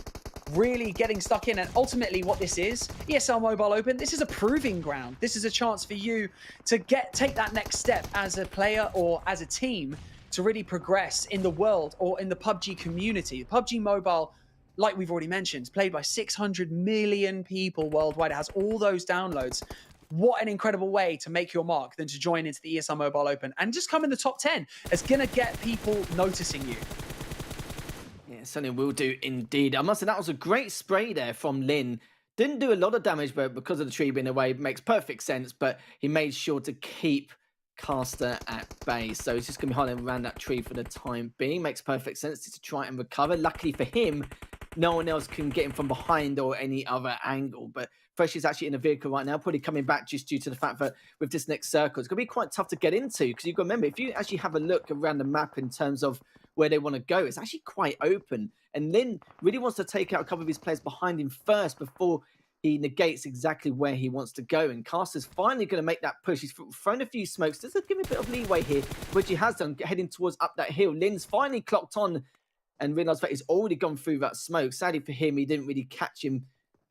really getting stuck in. And ultimately what this is, ESL Mobile Open, this is a proving ground. This is a chance for you to take that next step as a player or as a team to really progress in the world or in the PUBG community. PUBG Mobile, like we've already mentioned, is played by 600 million people worldwide. It has all those downloads. What an incredible way to make your mark than to join into the ESL Mobile Open and just come in the top 10. It's going to get people noticing you.
Yeah, certainly will do indeed. I must say that was a great spray there from Lin. Didn't do a lot of damage, but because of the tree being away, makes perfect sense. But he made sure to keep Caster at bay. So he's just going to be hiding around that tree for the time being. Makes perfect sense to try and recover. Luckily for him, no one else can get him from behind or any other angle. But Fresh is actually in a vehicle right now, probably coming back just due to the fact that with this next circle, it's going to be quite tough to get into. Because you've got to remember, if you actually have a look around the map in terms of where they want to go, it's actually quite open. And Lin really wants to take out a couple of his players behind him first before he negates exactly where he wants to go. And Caster's finally going to make that push. He's thrown a few smokes just to give him a bit of leeway here, which he has done, heading towards up that hill. Lin's finally clocked on and realised that he's already gone through that smoke. Sadly for him, he didn't really catch him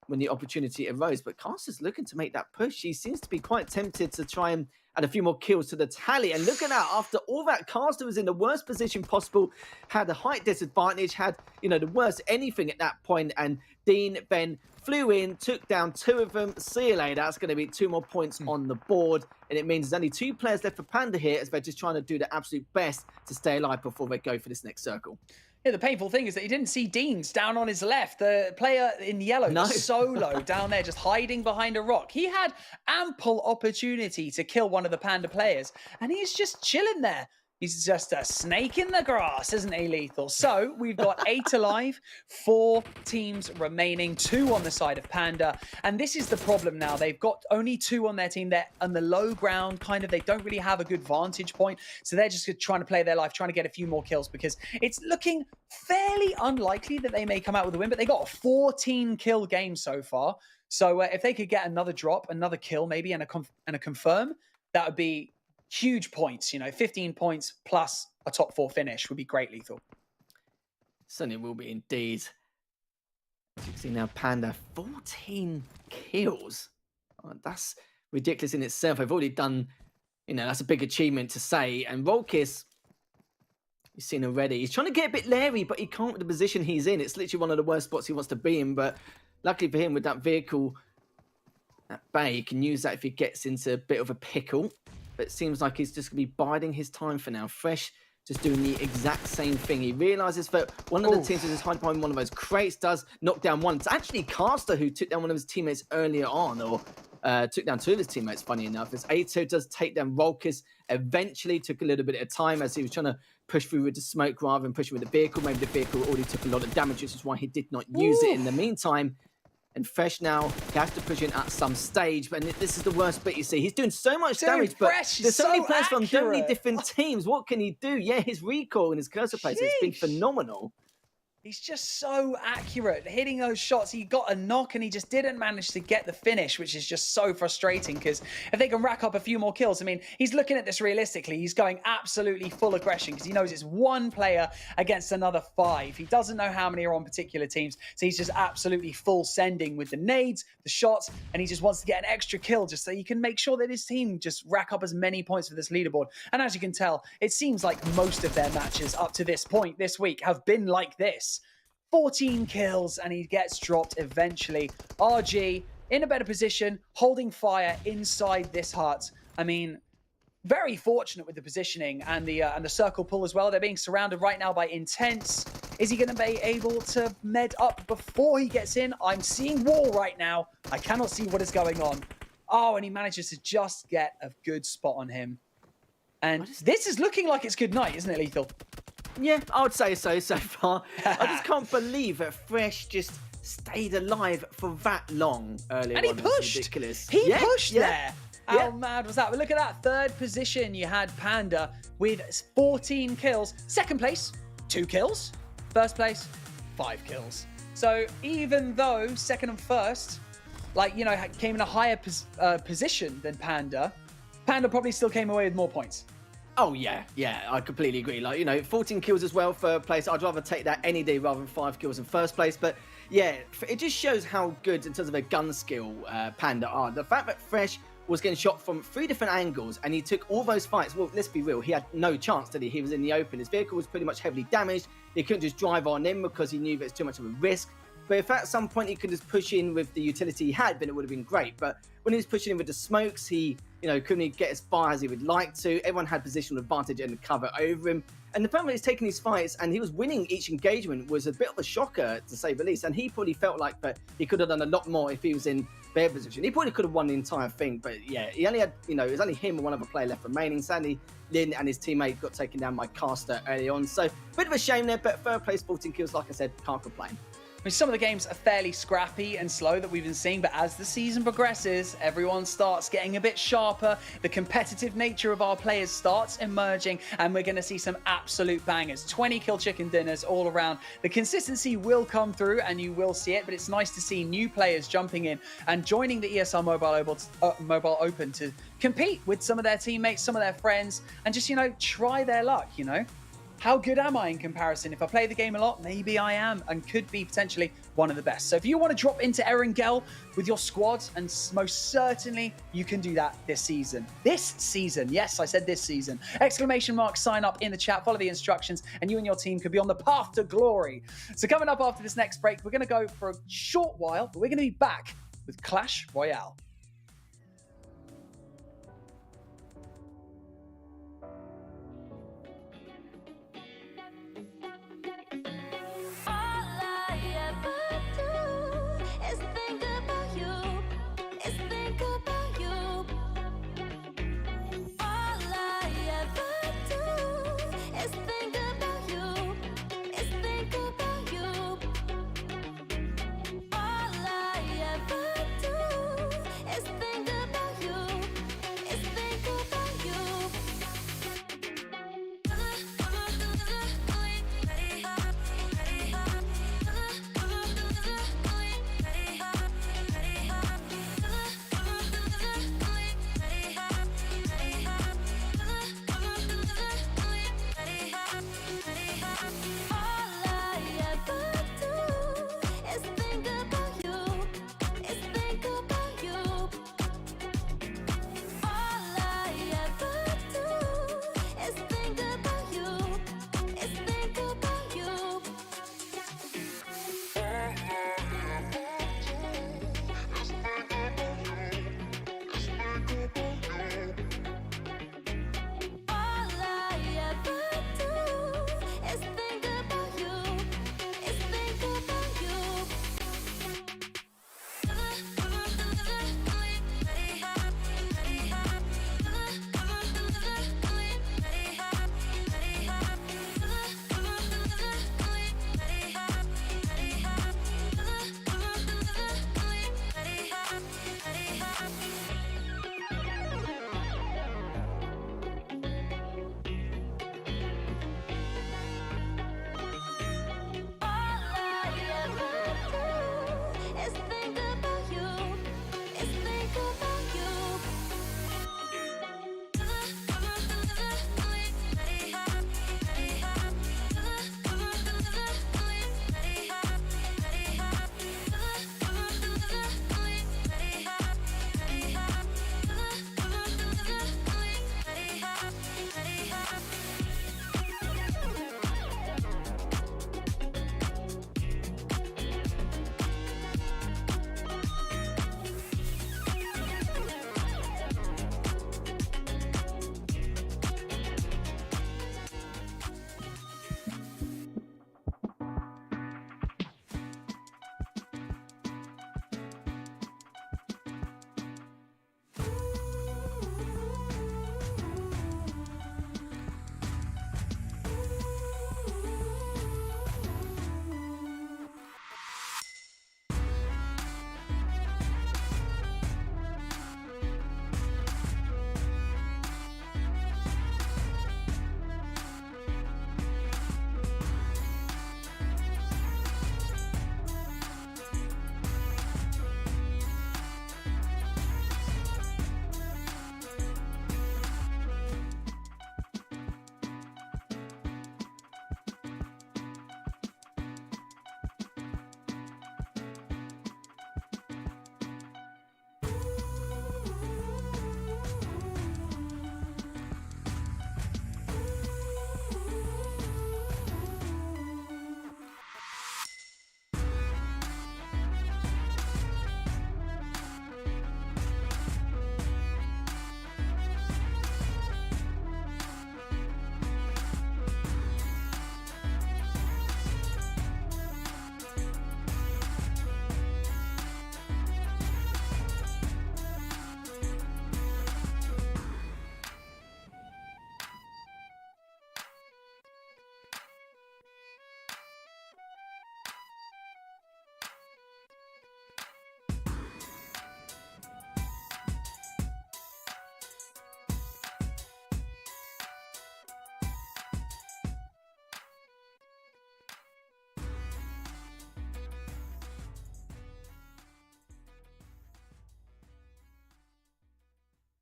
when the opportunity arose. But Caster's looking to make that push. He seems to be quite tempted to try and add a few more kills to the tally. And look at that, after all that, Caster was in the worst position possible, had a height disadvantage, had, you know, the worst anything at that point. And Dean then flew in, took down 2 of them. See you later. That's going to be 2 more points on the board. And it means there's only 2 players left for Panda here, as they're just trying to do their absolute best to stay alive before they go for this next circle.
Yeah, the painful thing is that he didn't see Deans down on his left. The player in yellow, solo, down there, just hiding behind a rock. He had ample opportunity to kill one of the Panda players, and he's just chilling there. He's just a snake in the grass, isn't he, Lethal? So we've got 8 alive, 4 teams remaining, 2 on the side of Panda. And this is the problem now. They've got only 2 on their team. They're on the low ground, kind of. They don't really have a good vantage point. So they're just trying to play their life, trying to get a few more kills because it's looking fairly unlikely that they may come out with a win. But they got a 14-kill game so far. So if they could get another drop, another kill maybe, and a confirm, that would be huge points. You know, 15 points plus a top 4 finish would be great, Lethal.
Certainly will be indeed. As you can see now, Panda, 14 kills. Oh, that's ridiculous in itself. They've already done, you know, that's a big achievement to say. And Rolkis, you've seen already, he's trying to get a bit leery, but he can't with the position he's in. It's literally one of the worst spots he wants to be in. But luckily for him, with that vehicle at bay, he can use that if he gets into a bit of a pickle. But it seems like he's just going to be biding his time for now. Fresh just doing the exact same thing. He realises that one of the teams is hiding behind one of those crates, does knock down one. It's actually Caster who took down one of his teammates earlier on, or took down 2 of his teammates, funny enough. As Ato does take down Rolkis, eventually took a little bit of time as he was trying to push through with the smoke rather than pushing with the vehicle. Maybe the vehicle already took a lot of damage, which is why he did not use it in the meantime. And Fresh now, he has to push in at some stage, but this is the worst bit, you see. He's doing so much damage, but there's so many players from so many different teams. What can he do? Yeah, his recoil and his cursor place has been phenomenal.
He's just so accurate, hitting those shots. He got a knock and he just didn't manage to get the finish, which is just so frustrating because if they can rack up a few more kills, I mean, he's looking at this realistically. He's going absolutely full aggression because he knows it's one player against another 5. He doesn't know how many are on particular teams, so he's just absolutely full sending with the nades, the shots, and he just wants to get an extra kill just so he can make sure that his team just rack up as many points for this leaderboard. And as you can tell, it seems like most of their matches up to this point this week have been like this. 14 kills and he gets dropped eventually. RG in a better position, holding fire inside this hut. I mean, very fortunate with the positioning and the circle pull as well. They're being surrounded right now by Intense. Is he going to be able to med up before he gets in? I'm seeing wall right now. I cannot see what is going on. Oh, and he manages to just get a good spot on him. And this is looking like it's good night, isn't it, Lethal?
Yeah, I would say so far. I just can't believe that Fresh just stayed alive for that long earlier
and he
on.
pushed.
Ridiculous.
He pushed there.
Yeah.
How mad was that? But look at that. Third position, you had Panda with 14 kills. Second place, 2 kills. First place, 5 kills. So even though second and first, like, you know, came in a higher position than Panda, Panda probably still came away with more points.
Oh, yeah, I completely agree. Like, you know, 14 kills as well, third place. I'd rather take that any day rather than 5 kills in first place. But, yeah, it just shows how good, in terms of their gun skill, Panda are. The fact that Fresh was getting shot from 3 different angles and he took all those fights. Well, let's be real, he had no chance, did he? He was in the open. His vehicle was pretty much heavily damaged. He couldn't just drive on in because he knew that it's too much of a risk. But if at some point he could just push in with the utility he had, then it would have been great. But when he was pushing in with the smokes, he, you know, couldn't get as far as he would like to. Everyone had positional advantage and cover over him. And the fact that he's taking these fights and he was winning each engagement was a bit of a shocker, to say the least. And he probably felt like that he could have done a lot more if he was in their position. He probably could have won the entire thing. But yeah, he only had, you know, it was only him and one other player left remaining. Sadly, Lin and his teammate got taken down by Caster early on. So bit of a shame there, but third place, 14 kills, like I said, can't complain.
I mean, some of the games are fairly scrappy and slow that we've been seeing, but as the season progresses, everyone starts getting a bit sharper. The competitive nature of our players starts emerging, and we're going to see some absolute bangers. 20 kill chicken dinners all around. The consistency will come through, and you will see it, but it's nice to see new players jumping in and joining the ESL Mobile Open to compete with some of their teammates, some of their friends, and just, you know, try their luck, you know? How good am I in comparison? If I play the game a lot, maybe I am and could be potentially one of the best. So if you want to drop into Erangel with your squad, and most certainly you can do that this season. This season. Yes, I said this season. ! Sign up in the chat, follow the instructions, and you and your team could be on the path to glory. So coming up after this next break, we're going to go for a short while, but we're going to be back with Clash Royale.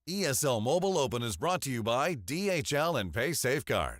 ESL Mobile Open is brought to you by DHL and Pay Safeguard.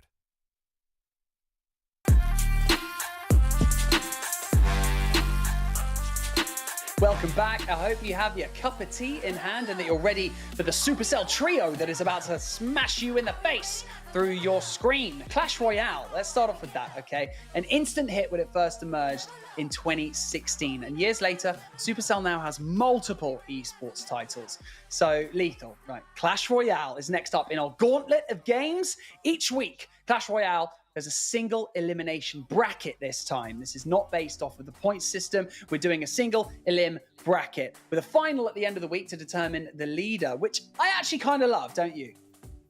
Welcome back. I hope you have your cup of tea in hand and that you're ready for the Supercell trio that is about to smash you in the face through your screen. Clash Royale, let's start off with that, okay? An instant hit when it first emerged in 2016. And years later, Supercell now has multiple esports titles. So, Lethal, right? Clash Royale is next up in our gauntlet of games. Each week, Clash Royale, there's a single elimination bracket this time. This is not based off of the point system. We're doing a single elim bracket with a final at the end of the week to determine the leader, which I actually kind of love, don't you?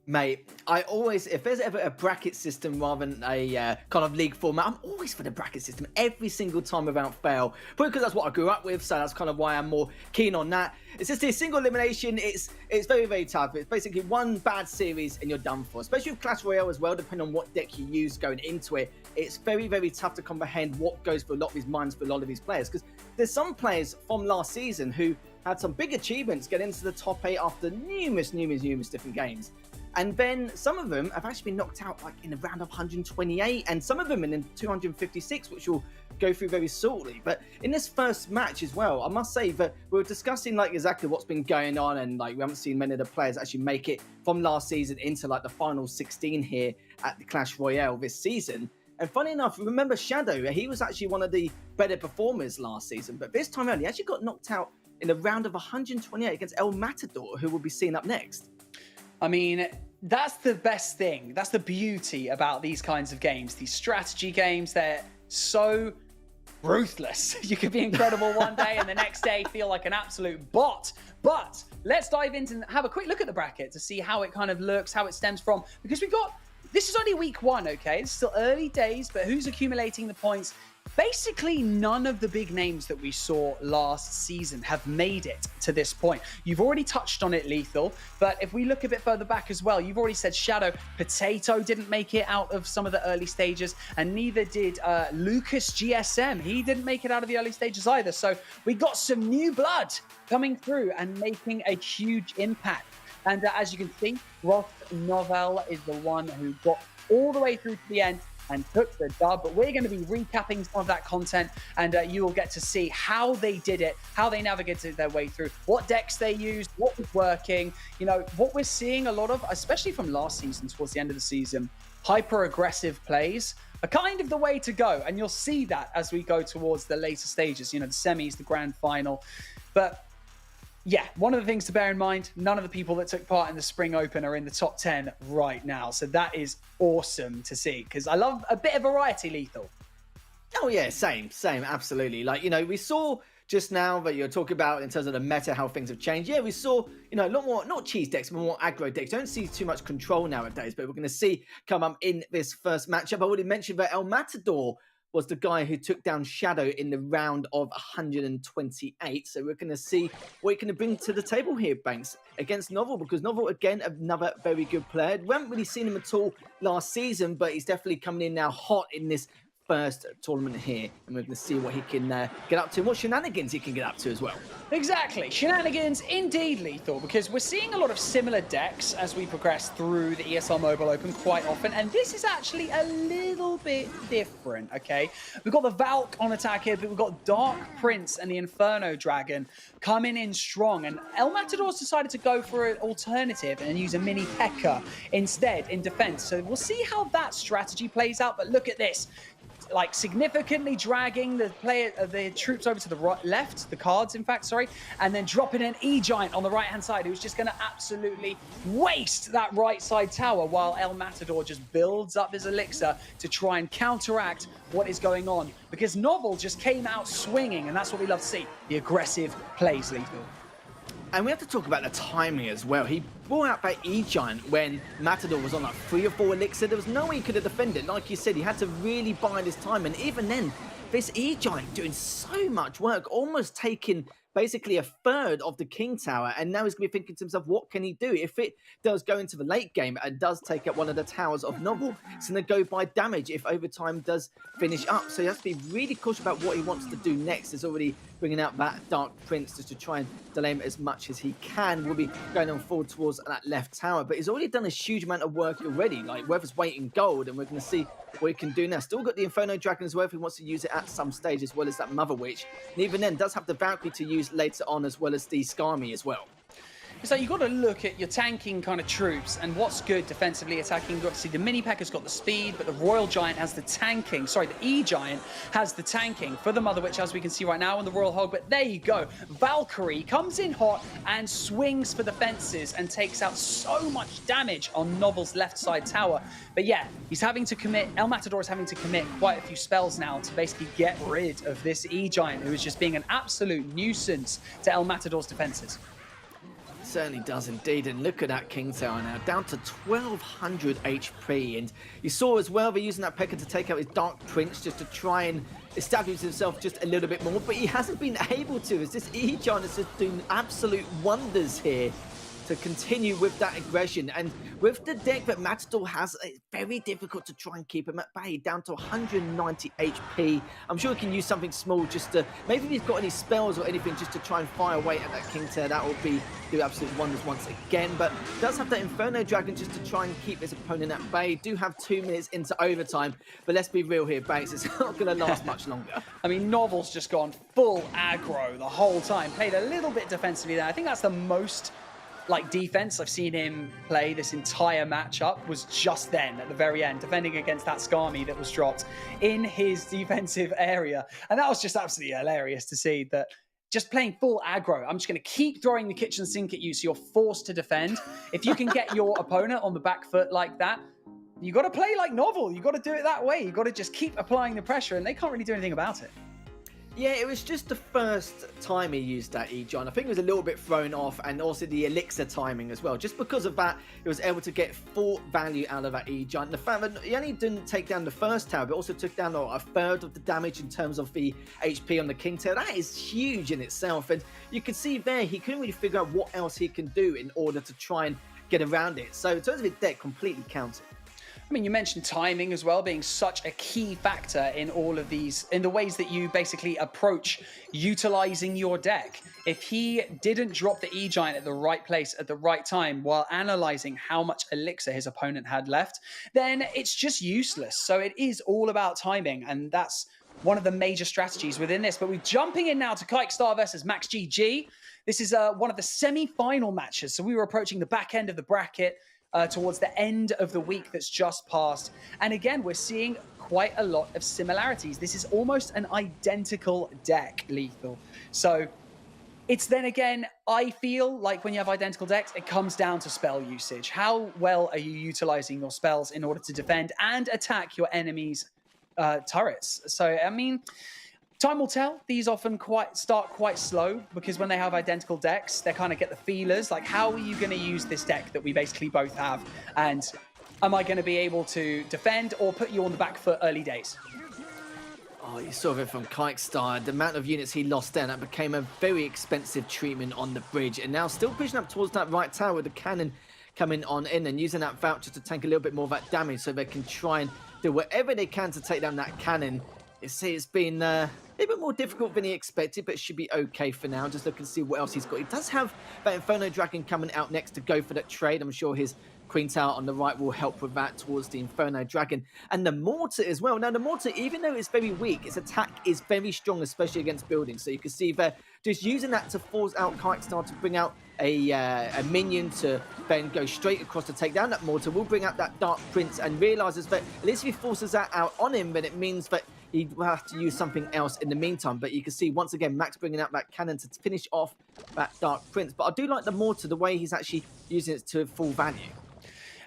Mate, I always, if there's ever a bracket system rather than a kind of league format, I'm always for the bracket system every single time without fail. Probably because that's what I grew up with, so that's kind of why I'm more keen on that. It's just a single elimination. It's very, very tough. It's basically one bad series and you're done for. Especially with Clash Royale as well, depending on what deck you use going into it. It's very, very tough to comprehend what goes through a lot of these minds for a lot of these players. Because there's some players from last season who had some big achievements get into the top 8 after numerous different games. And then some of them have actually been knocked out like in the round of 128 and some of them in 256, which we'll go through very shortly. But in this first match as well, I must say that we were discussing like exactly what's been going on and like we haven't seen many of the players actually make it from last season into like the final 16 here at the Clash Royale this season. And funny enough, remember Shadow, he was actually one of the better performers last season, but this time around he actually got knocked out in the round of 128 against El Matador, who will be seen up next.
I mean, that's the best thing. That's the beauty about these kinds of games. These strategy games, they're so ruthless. You could be incredible one day and the next day feel like an absolute bot. But let's dive into and have a quick look at the bracket to see how it kind of looks, how it stems from. Because this is only week 1, okay? It's still early days, but who's accumulating the points? Basically, none of the big names that we saw last season have made it to this point. You've already touched on it, Lethal, but if we look a bit further back as well, you've already said Shadow. Potato didn't make it out of some of the early stages, and neither did Lucas GSM. He didn't make it out of the early stages either. So we got some new blood coming through and making a huge impact. And as you can see, Ross Novell is the one who got all the way through to the end and took the dub. But we're going to be recapping some of that content, and you will get to see how they did it, how they navigated their way through, what decks they used, what was working. You know, what we're seeing a lot of, especially from last season towards the end of the season, hyper-aggressive plays are kind of the way to go. And you'll see that as we go towards the later stages, you know, the semis, the grand final. But yeah, one of the things to bear in mind, none of the people that took part in the Spring Open are in the top 10 right now. So that is awesome to see, because I love a bit of variety, Lethal.
Oh yeah, same, absolutely. Like, you know, we saw just now that you're talking about in terms of the meta, how things have changed. Yeah, we saw, you know, a lot more, not cheese decks, but more aggro decks. Don't see too much control nowadays, but we're going to see come up in this first matchup. I already mentioned that El Matador was the guy who took down Shadow in the round of 128. So we're going to see what he can bring to the table here, Banks, against Novel, because Novel, again, another very good player. We haven't really seen him at all last season, but he's definitely coming in now hot in this first tournament here, and we're going to see what he can get up to and what shenanigans he can get up to as well.
Exactly. Shenanigans indeed, Lethal, because we're seeing a lot of similar decks as we progress through the ESL Mobile Open quite often, and this is actually a little bit different, okay? We've got the Valk on attack here, but we've got Dark Prince and the Inferno Dragon coming in strong, and El Matador's decided to go for an alternative and use a mini P.E.K.K.A instead in defense. So we'll see how that strategy plays out, but look at this. Like significantly dragging the troops over to the left, the cards, in fact, sorry, and then dropping an E-Giant on the right-hand side, who's just going to absolutely waste that right side tower while El Matador just builds up his elixir to try and counteract what is going on. Because Novel just came out swinging, and that's what we love to see, the aggressive plays, Lethal.
And we have to talk about the timing as well. He brought out that E-Giant when Matador was on like 3 or 4 elixir. There was no way he could have defended. Like you said, he had to really bide his time. And even then, this E-Giant doing so much work, almost taking basically a third of the King Tower, and now he's going to be thinking to himself, what can he do? If it does go into the late game and does take up one of the towers of Novel, it's going to go by damage if overtime does finish up. So he has to be really cautious about what he wants to do next. He's already bringing out that Dark Prince just to try and delay him as much as he can. We'll be going on forward towards that left tower, but he's already done a huge amount of work already. Like, Weather's waiting gold, and we're going to see what he can do now. Still got the Inferno Dragon as well if he wants to use it at some stage, as well as that Mother Witch. And even then, does have the Valkyrie to use later on, as well as the Skarmy as well.
So you've got to look at your tanking kind of troops and what's good defensively attacking. Obviously, the Mini Pekka's got the speed, but the Royal Giant has the tanking. Sorry, the E-Giant has the tanking for the Mother Witch, as we can see right now, and the Royal Hog. But there you go. Valkyrie comes in hot and swings for the fences and takes out so much damage on Novel's left side tower. But yeah, he's having to commit, El Matador is having to commit quite a few spells now to basically get rid of this E-Giant, who is just being an absolute nuisance to El Matador's defenses.
Certainly does indeed, and look at that King Tower now, down to 1200 HP, and you saw as well they're using that Pekka to take out his Dark Prince just to try and establish himself just a little bit more, but he hasn't been able to, as this E-Giant is just doing absolute wonders here to continue with that aggression. And with the deck that Matador has, it's very difficult to try and keep him at bay, down to 190 HP. I'm sure he can use something small just to, maybe if he's got any spells or anything, just to try and fire away at that King Tower. That will do absolute wonders once again. But does have that Inferno Dragon just to try and keep his opponent at bay. Do have 2 minutes into overtime, but let's be real here, Banks, it's not going to last much longer.
I mean, Novel's just gone full aggro the whole time, played a little bit defensively there. I think that's the most defense I've seen him play this entire matchup, was just then at the very end, defending against that Skarmy that was dropped in his defensive area. And that was just absolutely hilarious to see, that just playing full aggro. I'm just going to keep throwing the kitchen sink at you so you're forced to defend. If you can get your opponent on the back foot like that, you got to play like Novel. You got to do it that way. You got to just keep applying the pressure, and they can't really do anything about it.
Yeah, it was just the first time he used that E-Giant. I think it was a little bit thrown off, and also the elixir timing as well. Just because of that, he was able to get full value out of that E-Giant. The fact that he only didn't take down the first tower, but also took down a third of the damage in terms of the HP on the King Tower. That is huge in itself. And you can see there, he couldn't really figure out what else he can do in order to try and get around it. So in terms of his deck, completely counted.
I mean, you mentioned timing as well being such a key factor in all of these, in the ways that you basically approach utilizing your deck. If he didn't drop the E-Giant at the right place at the right time while analyzing how much elixir his opponent had left, then it's just useless. So it is all about timing, and that's one of the major strategies within this. But we're jumping in now to Kikestar versus Max GG. This is one of the semi-final matches. So we were approaching the back end of the bracket, towards the end of the week that's just passed. And again, we're seeing quite a lot of similarities. This is almost an identical deck, Lethal. So it's then again, I feel like when you have identical decks, it comes down to spell usage. How well are you utilizing your spells in order to defend and attack your enemies' turrets? So, I mean, time will tell. These often start quite slow, because when they have identical decks, they kind of get the feelers. Like, how are you going to use this deck that we basically both have? And am I going to be able to defend or put you on the back foot early days?
Oh, you saw it from Kikestar. The amount of units he lost there, that became a very expensive treatment on the bridge. And now still pushing up towards that right tower with the cannon coming on in and using that voucher to tank a little bit more of that damage so they can try and do whatever they can to take down that cannon. It's been a little bit more difficult than he expected, but it should be okay for now. Just look and see what else he's got. He does have that Inferno Dragon coming out next to go for that trade. I'm sure his Queen Tower on the right will help with that towards the Inferno Dragon. And the Mortar as well. Now, the Mortar, even though it's very weak, its attack is very strong, especially against buildings. So you can see there, just using that to force out Kikestar to bring out a minion to then go straight across to take down that Mortar. Will bring out that Dark Prince and realizes that at least if he forces that out on him, then it means that he will have to use something else in the meantime. But you can see, once again, Max bringing out that cannon to finish off that Dark Prince. But I do like the Mortar, the way he's actually using it to full value.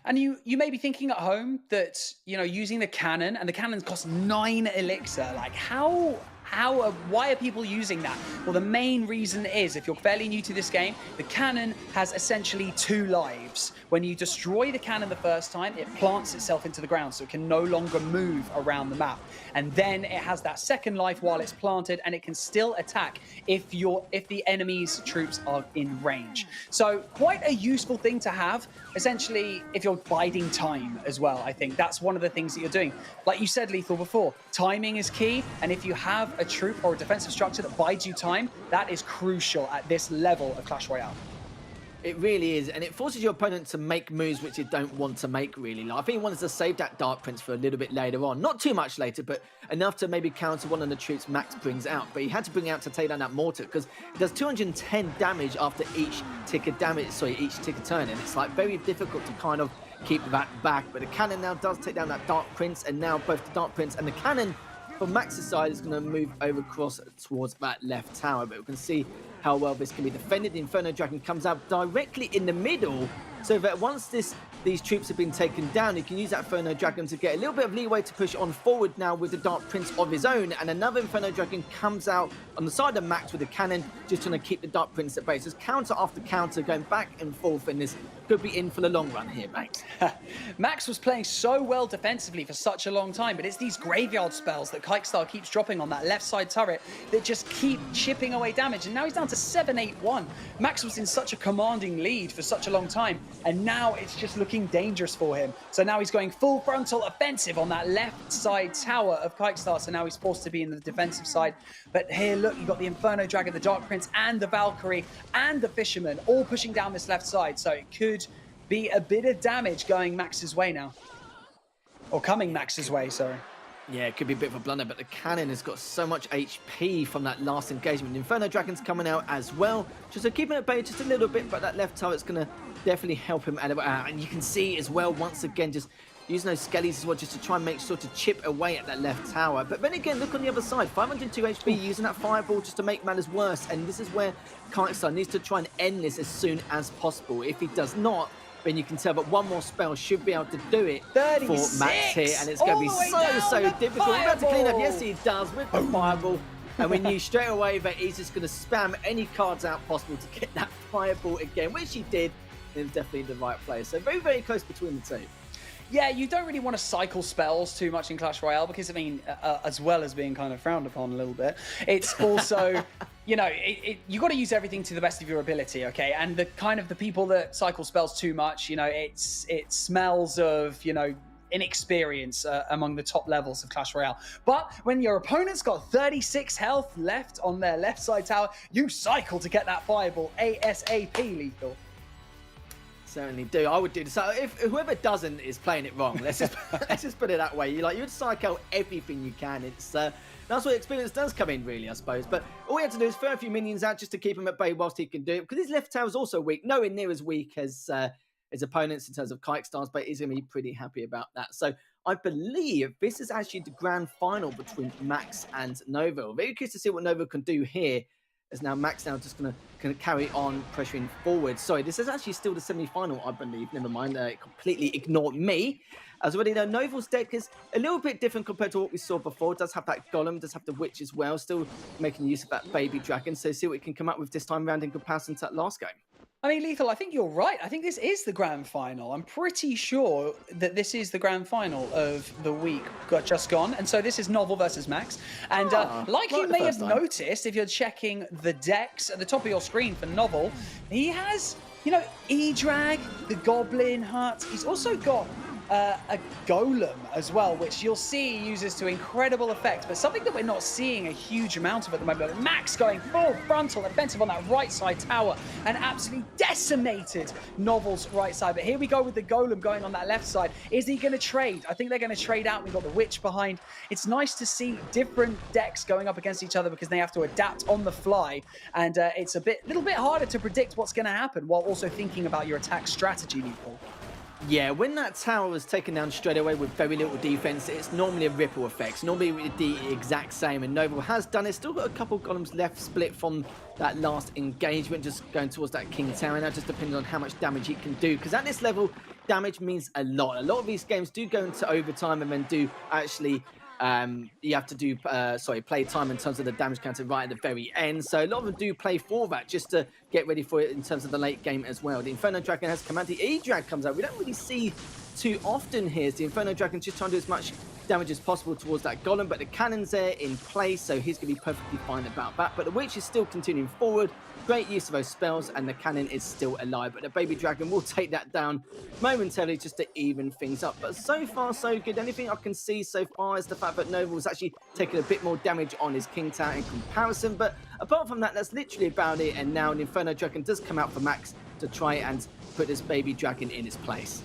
And you may be thinking at home that, you know, using the cannon, and the cannons cost 9 elixir, like how why are people using that? Well, the main reason is, if you're fairly new to this game, the cannon has essentially 2 lives. When you destroy the cannon the first time, it plants itself into the ground, so it can no longer move around the map. And then it has that second life while it's planted, and it can still attack if the enemy's troops are in range. So quite a useful thing to have, essentially, if you're biding time as well. I think that's one of the things that you're doing. Like you said, Lethal, before, timing is key, and if you have a troop or a defensive structure that bides you time, that is crucial at this level of Clash Royale.
It really is, and it forces your opponent to make moves which you don't want to make, really. Like, I think he wanted to save that Dark Prince for a little bit later on. Not too much later, but enough to maybe counter one of the troops Max brings out. But he had to bring out to take down that mortar, because it does 210 damage after each tick of damage, each tick of turn, and it's like very difficult to kind of keep that back. But the cannon now does take down that Dark Prince, and now both the Dark Prince and the cannon from Max's side is going to move over across towards that left tower. But we can see how well this can be defended. The Inferno Dragon comes out directly in the middle, so that once these troops have been taken down, he can use that Inferno Dragon to get a little bit of leeway to push on forward now with the Dark Prince of his own. And another Inferno Dragon comes out on the side of Max with a cannon, just trying to keep the Dark Prince at bay. So it's counter after counter going back and forth, and this could be in for the long run here, Max.
Max was playing so well defensively for such a long time, but it's these graveyard spells that Kikestar keeps dropping on that left side turret that just keep chipping away damage. And now he's down to 7-8-1. Max was in such a commanding lead for such a long time, and now it's just looking dangerous for him. So now he's going full frontal offensive on that left side tower of Kikestar, so now he's forced to be in the defensive side. But here, look, you've got the Inferno Dragon, the Dark Prince, and the Valkyrie, and the Fisherman all pushing down this left side, so it could be a bit of damage going Max's way now. Or coming Max's way, sorry.
Yeah, it could be a bit of a blunder, but the cannon has got so much HP from that last engagement. The Inferno Dragon's coming out as well, just to keep him at bay just a little bit, but that left turret's going to definitely help him out. And you can see as well, once again, just using those skellies as well, just to try and make sure to chip away at that left tower. But then again, look on the other side, 502 HP, using that fireball just to make matters worse. And this is where Kikestar needs to try and end this as soon as possible. If he does not, then you can tell, but one more spell should be able to do it
36,
for Max here, and it's going to be so difficult. We're about to clean up, yes he does, with the fireball, and we knew straight away that he's just going to spam any cards out possible to get that fireball again, which he did, and it was definitely the right play. So very, very close between the two.
Yeah, you don't really want to cycle spells too much in Clash Royale because, I mean, as well as being kind of frowned upon a little bit, it's also, you know, you got to use everything to the best of your ability, okay? And the people that cycle spells too much, you know, it smells of, you know, inexperience among the top levels of Clash Royale. But when your opponent's got 36 health left on their left side tower, you cycle to get that fireball ASAP, Lethal.
Certainly do. I would do this. So if whoever doesn't is playing it wrong, let's just put it that way. You'd cycle everything you can. It's that's where experience does come in, really, I suppose. But all we have to do is throw a few minions out just to keep him at bay whilst he can do it, because his left tower is also weak, nowhere near as weak as his opponents in terms of Kikestars, but he's going to be pretty happy about that. So I believe this is actually the grand final between Max and Nova. Very curious to see what Nova can do here. As now Max now just going to carry on pressuring forward. Sorry, this is actually still the semi-final, I believe. Never mind, completely ignored me. As already know, Novel's deck is a little bit different compared to what we saw before. It does have that Golem, does have the Witch as well. Still making use of that Baby Dragon. So see what we can come up with this time around in comparison to that last game.
I mean, Lethal, I think you're right. I think this is the grand final. I'm pretty sure that this is the grand final of the week just gone. And so this is Novel versus Max. And like you may have noticed, if you're checking the decks at the top of your screen for Novel, he has, you know, E-Drag, the Goblin Hut. He's also got a Golem as well, which you'll see he uses to incredible effect, but something that we're not seeing a huge amount of at the moment. Max going full frontal offensive on that right side tower and absolutely decimated Novel's right side. But here we go with the Golem going on that left side. Is he going to trade? I think they're going to trade out. We've got the Witch behind. It's nice to see different decks going up against each other because they have to adapt on the fly, and it's a little bit harder to predict what's going to happen while also thinking about your attack strategy, Nicole.
Yeah, when that tower was taken down straight away with very little defense, it's normally a ripple effect. It's normally the exact same, and Noble has done it. Still got a couple of golems left split from that last engagement, just going towards that King Tower. Now just depends on how much damage he can do, because at this level, damage means a lot. A lot of these games do go into overtime and then do actually You have to do, play time in terms of the damage counter right at the very end. So a lot of them do play for that just to get ready for it in terms of the late game as well. The Inferno Dragon has come out. The E-Drag comes out. We don't really see too often here. The Inferno Dragon just trying to do as much damage as possible towards that golem, but the cannon's there in place, so he's going to be perfectly fine about that. But the witch is still continuing forward. Great use of those spells, and the cannon is still alive. But the baby dragon will take that down momentarily just to even things up. But so far, so good. Anything I can see so far is the fact that Nova was actually taking a bit more damage on his King Tower in comparison. But apart from that, that's literally about it. And now the Inferno Dragon does come out for Max to try and put this baby dragon in its place.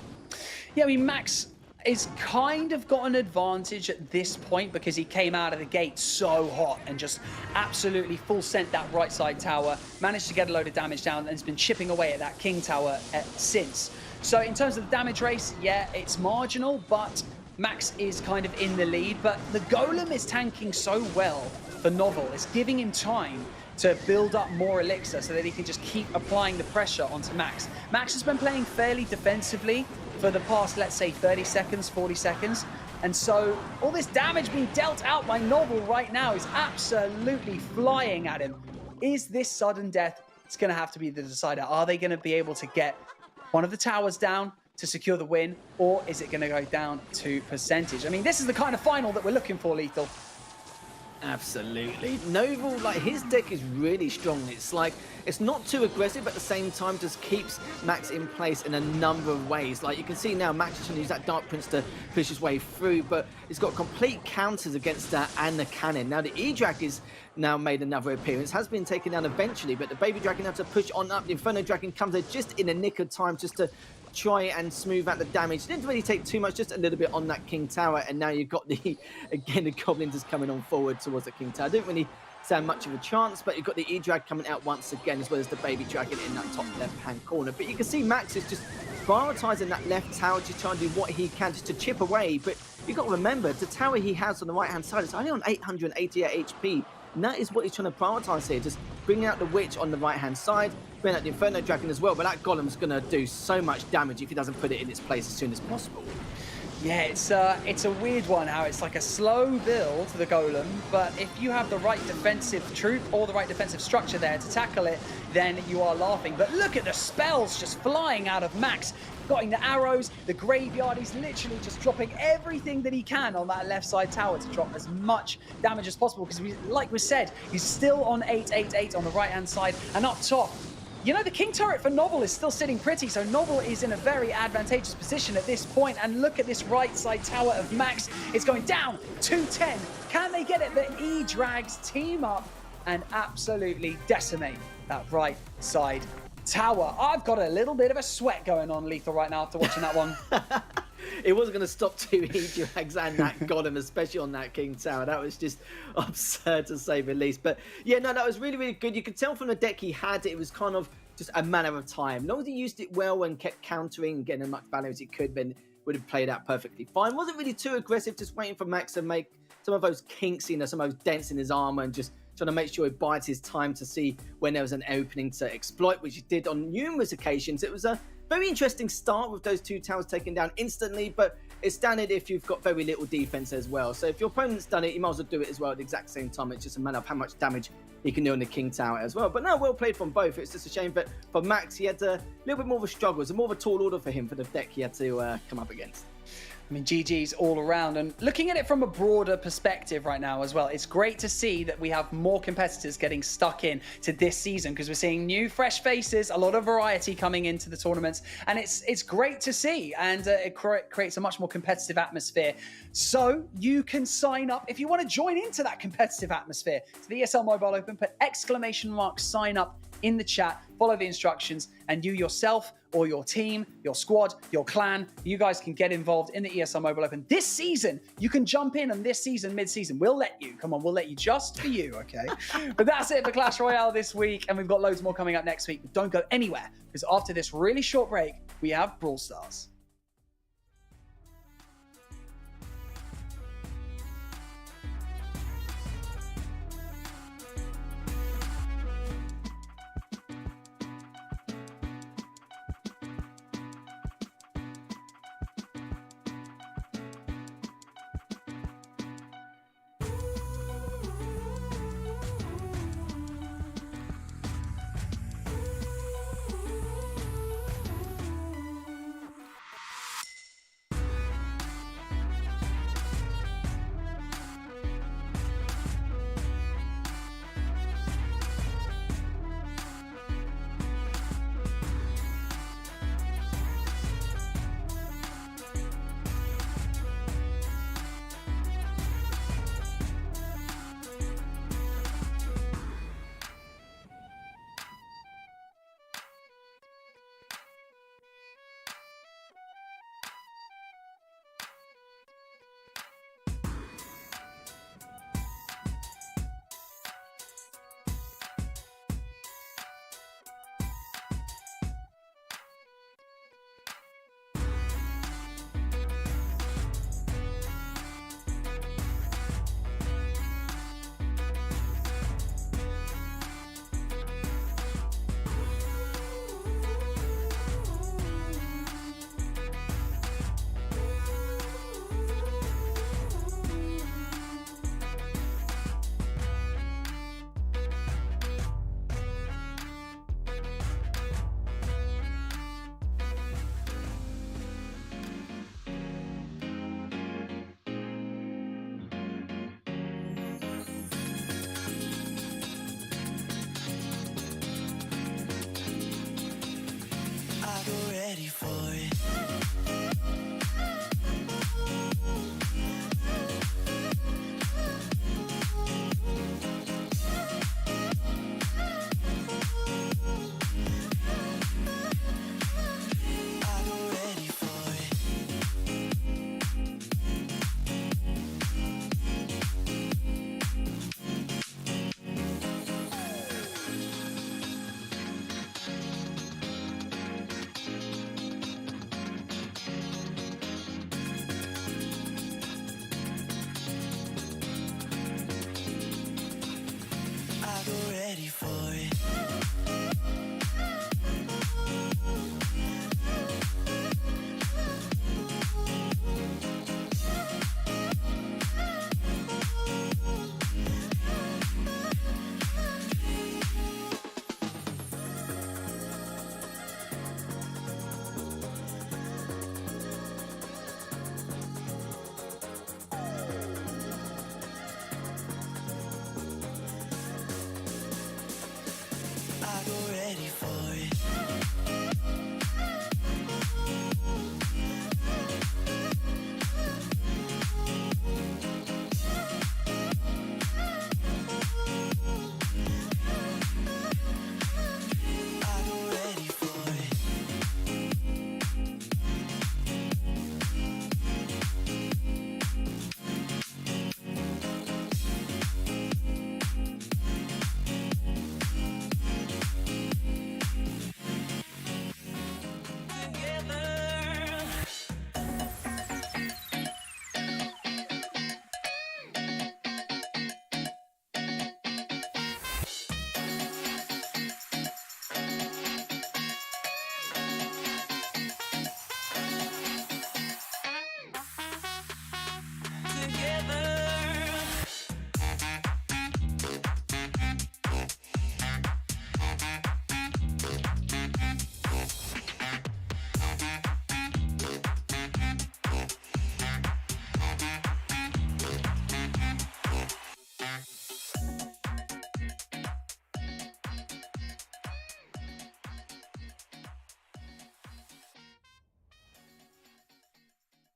Yeah, I mean, Max is kind of got an advantage at this point because he came out of the gate so hot and just absolutely full sent that right side tower, managed to get a load of damage down, and has been chipping away at that King Tower since. So in terms of the damage race, yeah, it's marginal, but Max is kind of in the lead. But the Golem is tanking so well for Novel. It's giving him time to build up more elixir so that he can just keep applying the pressure onto Max. Max has been playing fairly defensively for the past, let's say, 30 seconds, 40 seconds. And so all this damage being dealt out by Novel right now is absolutely flying at him. Is this sudden death? It's going to have to be the decider. Are they going to be able to get one of the towers down to secure the win, or is it going to go down to percentage? I mean, this is the kind of final that we're looking for, Lethal.
Absolutely. Novel, like, his deck is really strong. It's like, it's not too aggressive, but at the same time just keeps Max in place in a number of ways. Like, you can see now Max is trying to use that Dark Prince to push his way through, but he's got complete counters against that and the cannon. Now the E-Drag is now made another appearance, has been taken down eventually, but the baby dragon has to push on up. The Inferno Dragon comes there just in a nick of time just to try and smooth out the damage. Didn't really take too much, just a little bit on that King Tower, and now you've got the goblins just coming on forward towards the King Tower. Didn't really stand much of a chance, but you've got the E-Drag coming out once again, as well as the baby dragon in that top left-hand corner. But you can see Max is just prioritizing that left tower, just trying to do what he can just to chip away. But you've got to remember, the tower he has on the right-hand side is only on 888 HP. And that is what he's trying to prioritize here. Just bring out the witch on the right-hand side, bring out the Inferno Dragon as well. But that golem's going to do so much damage if he doesn't put it in its place as soon as possible.
Yeah, it's a weird one, how it's like a slow build to the golem, but if you have the right defensive troop or the right defensive structure there to tackle it, then you are laughing. But look at the spells just flying out of Max. Got the arrows, the graveyard. He's literally just dropping everything that he can on that left side tower to drop as much damage as possible, because like we said, he's still on 888 on the right hand side, and up top, you know, the King Turret for Novel is still sitting pretty, so Novel is in a very advantageous position at this point. And look at this right side tower of Max. It's going down to 10. Can they get it? The E-Drags team up and absolutely decimate that right side tower. I've got a little bit of a sweat going on, Lethal, right now after watching that one.
It wasn't going to stop two E-Drags and that golem, especially on that King Tower. That was just absurd, to say the least. But yeah, no, that was really, really good. You could tell from the deck he had, it was kind of just a matter of time. As long as he used it well and kept countering and getting as much value as he could, then would have played out perfectly fine. Wasn't really too aggressive, just waiting for Max to make some of those kinks, you know, some of those dents in his armor, and just trying to make sure he bides his time to see when there was an opening to exploit, which he did on numerous occasions. It was a very interesting start with those two towers taken down instantly, but it's standard if you've got very little defense as well. So if your opponent's done it, you might as well do it as well at the exact same time. It's just a matter of how much damage he can do on the King Tower as well. But no, well played from both. It's just a shame that for Max, he had a little bit more of a struggle. It was more of a tall order for him for the deck he had to come up against.
I mean, GG's all around. And looking at it from a broader perspective right now as well, it's great to see that we have more competitors getting stuck in to this season, because we're seeing new, fresh faces, a lot of variety coming into the tournaments. And it's great to see. And it creates a much more competitive atmosphere. So you can sign up if you want to join into that competitive atmosphere to the ESL Mobile Open. Put !, sign up in the chat, follow the instructions, and you yourself or your team, your squad, your clan, you guys can get involved in the ESL Mobile Open. This season, you can jump in, and this season, mid-season, we'll let you. Come on, we'll let you just for you, okay? But that's it for Clash Royale this week, and we've got loads more coming up next week. But don't go anywhere, because after this really short break, we have Brawl Stars.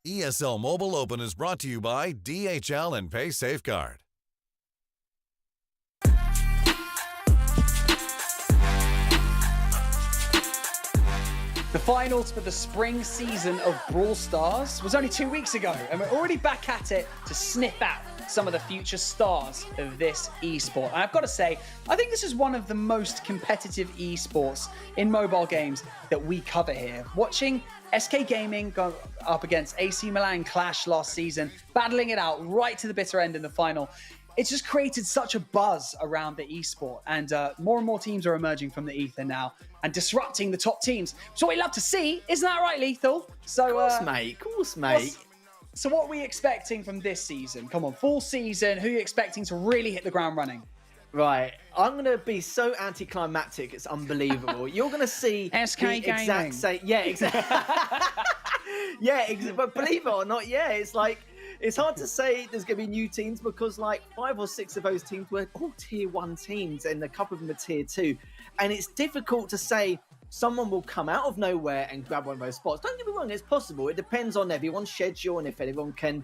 ESL Mobile Open is brought to you by DHL and Pay Safeguard.
The finals for the spring season of Brawl Stars was only 2 weeks ago, and we're already back at it to sniff out some of the future stars of this esport. And I've got to say, I think this is one of the most competitive esports in mobile games that we cover here. Watching SK Gaming go up against AC Milan clash last season, battling it out right to the bitter end in the final, it's just created such a buzz around the esport, and more teams are emerging from the ether now and disrupting the top teams. So what we love to see, isn't that right, Lethal? So,
Of course, mate.
So what are we expecting from this season? Come on, full season. Who are you expecting to really hit the ground running?
Right, I'm going to be so anticlimactic, it's unbelievable. You're going to see
SK
the
Gaming.
exact same... Yeah, exactly. But believe it or not, it's like... It's hard to say there's going to be new teams because like 5 or 6 of those teams were all tier 1 teams and a couple of them are tier 2. And it's difficult to say someone will come out of nowhere and grab one of those spots. Don't get me wrong, it's possible. It depends on everyone's schedule and if everyone can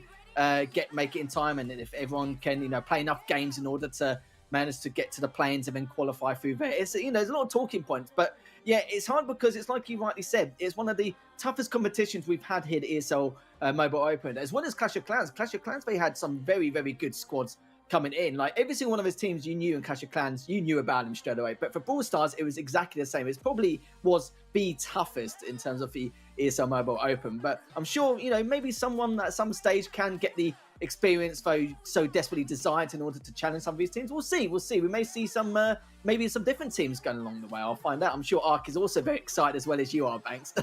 make it in time and if everyone can, play enough games in order to manage to get to the play-ins and then qualify through there. It's, there's a lot of talking points, but yeah, it's hard because it's like you rightly said, it's one of the toughest competitions we've had here at ESL Mobile Open, as well as Clash of Clans. Clash of Clans, they had some very, very good squads coming in. Like every single one of his teams you knew in Clash of Clans, you knew about him straight away. But for Brawl Stars, it was exactly the same. It probably was the toughest in terms of the ESL Mobile Open. But I'm sure, maybe someone at some stage can get the experience they so desperately desired in order to challenge some of these teams. We'll see. We may see some, maybe some different teams going along the way. I'll find out. I'm sure Ark is also very excited as well as you are, Banks.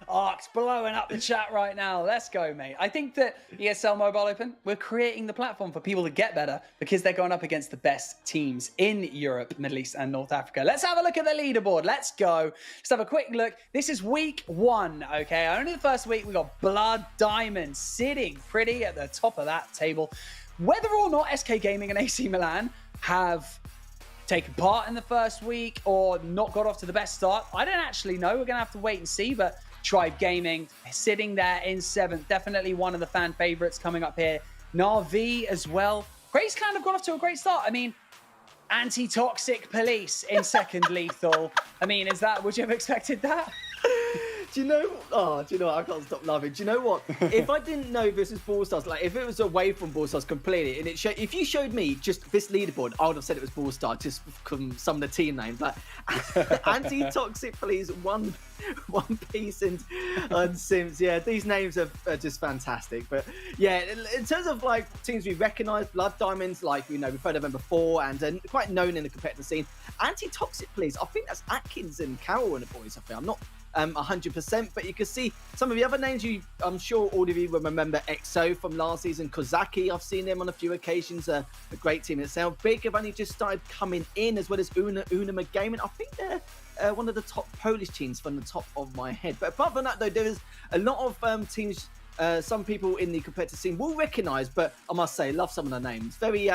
Ark's blowing up the chat right now. Let's go, mate. I think that ESL Mobile Open, we're creating the platform for people to get better because they're going up against the best teams in Europe, Middle East, and North Africa. Let's have a look at the leaderboard. Let's go. Let's have a quick look. This is week 1, okay? Only the first week, we got Blood Diamond sitting pretty at the top of that table. Whether or not SK Gaming and AC Milan have taken part in the first week or not got off to the best start, I don't actually know. We're going to have to wait and see, but Tribe Gaming sitting there in 7th. Definitely one of the fan favorites coming up here. Na'Vi as well. Craze Clan have got off to a great start. I mean, Anti-Toxic Police in 2nd, Lethal. I mean, would you have expected that?
Do you know what? I can't stop laughing. Do you know what? If I didn't know this is Brawl Stars, like if it was away from Brawl Stars completely, and if you showed me just this leaderboard, I would have said it was Brawl Stars just from some of the team names. Like Anti-Toxic Police, One Piece, and Sims. Yeah, these names are just fantastic. But yeah, in terms of like teams we recognise, Blood Diamonds, like we've heard of them before, and quite known in the competitive scene. Anti-Toxic Police, I think that's Atkins and Carroll and the boys. I think I'm not 100%, but you can see some of the other names. I'm sure all of you will remember EXO from last season. Kozaki, I've seen them on a few occasions. A great team itself. Big have only just started coming in, as well as Unima Gaming. I think they're one of the top Polish teams from the top of my head. But apart from that, though, there is a lot of teams. Some people in the competitive scene will recognise, but I must say, love some of the names. Very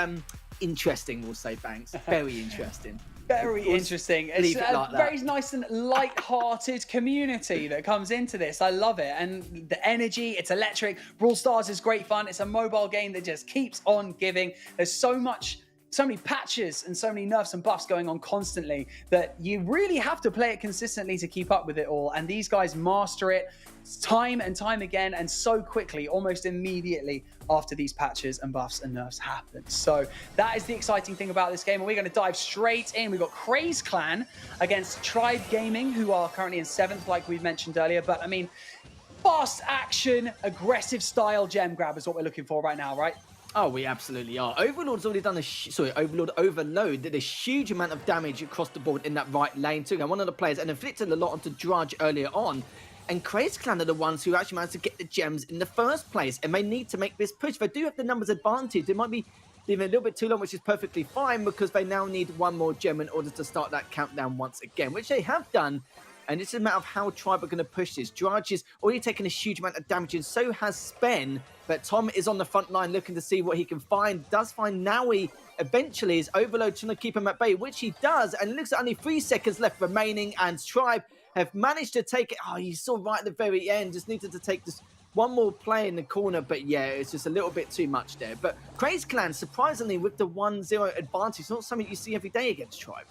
interesting, we'll say, Banks. Very interesting.
Very interesting. It's a very nice and light-hearted community that comes into this. I love it. And the energy, it's electric. Brawl Stars is great fun. It's a mobile game that just keeps on giving. There's so many patches and so many nerfs and buffs going on constantly that you really have to play it consistently to keep up with it all. And these guys master it time and time again and so quickly, almost immediately after these patches and buffs and nerfs happen. So that is the exciting thing about this game, and we're going to dive straight in. We've got Craze Clan against Tribe Gaming, who are currently in 7th, like we mentioned earlier. But I mean, fast action, aggressive style gem grab is what we're looking for right now, right?
Oh, we absolutely are. Overlord's already done Overload did a huge amount of damage across the board in that right lane too. And one of the players and inflicted a lot onto Drudge earlier on. And Craze Clan are the ones who actually managed to get the gems in the first place. And they need to make this push. They do have the numbers advantage. They might be leaving a little bit too long, which is perfectly fine because they now need one more gem in order to start that countdown once again, which they have done. And it's a matter of how Tribe are going to push this. Drudge is already taking a huge amount of damage, and so has Spen. But Tom is on the front line looking to see what he can find. Does find Naui eventually. Is Overload trying to keep him at bay, which he does. And it looks like only 3 seconds left remaining. And Tribe have managed to take it. Oh, you saw right at the very end. Just needed to take this one more play in the corner, but yeah, it's just a little bit too much there. But Craze Clan, surprisingly, with the 1-0 advantage, it's not something you see every day against Tribe.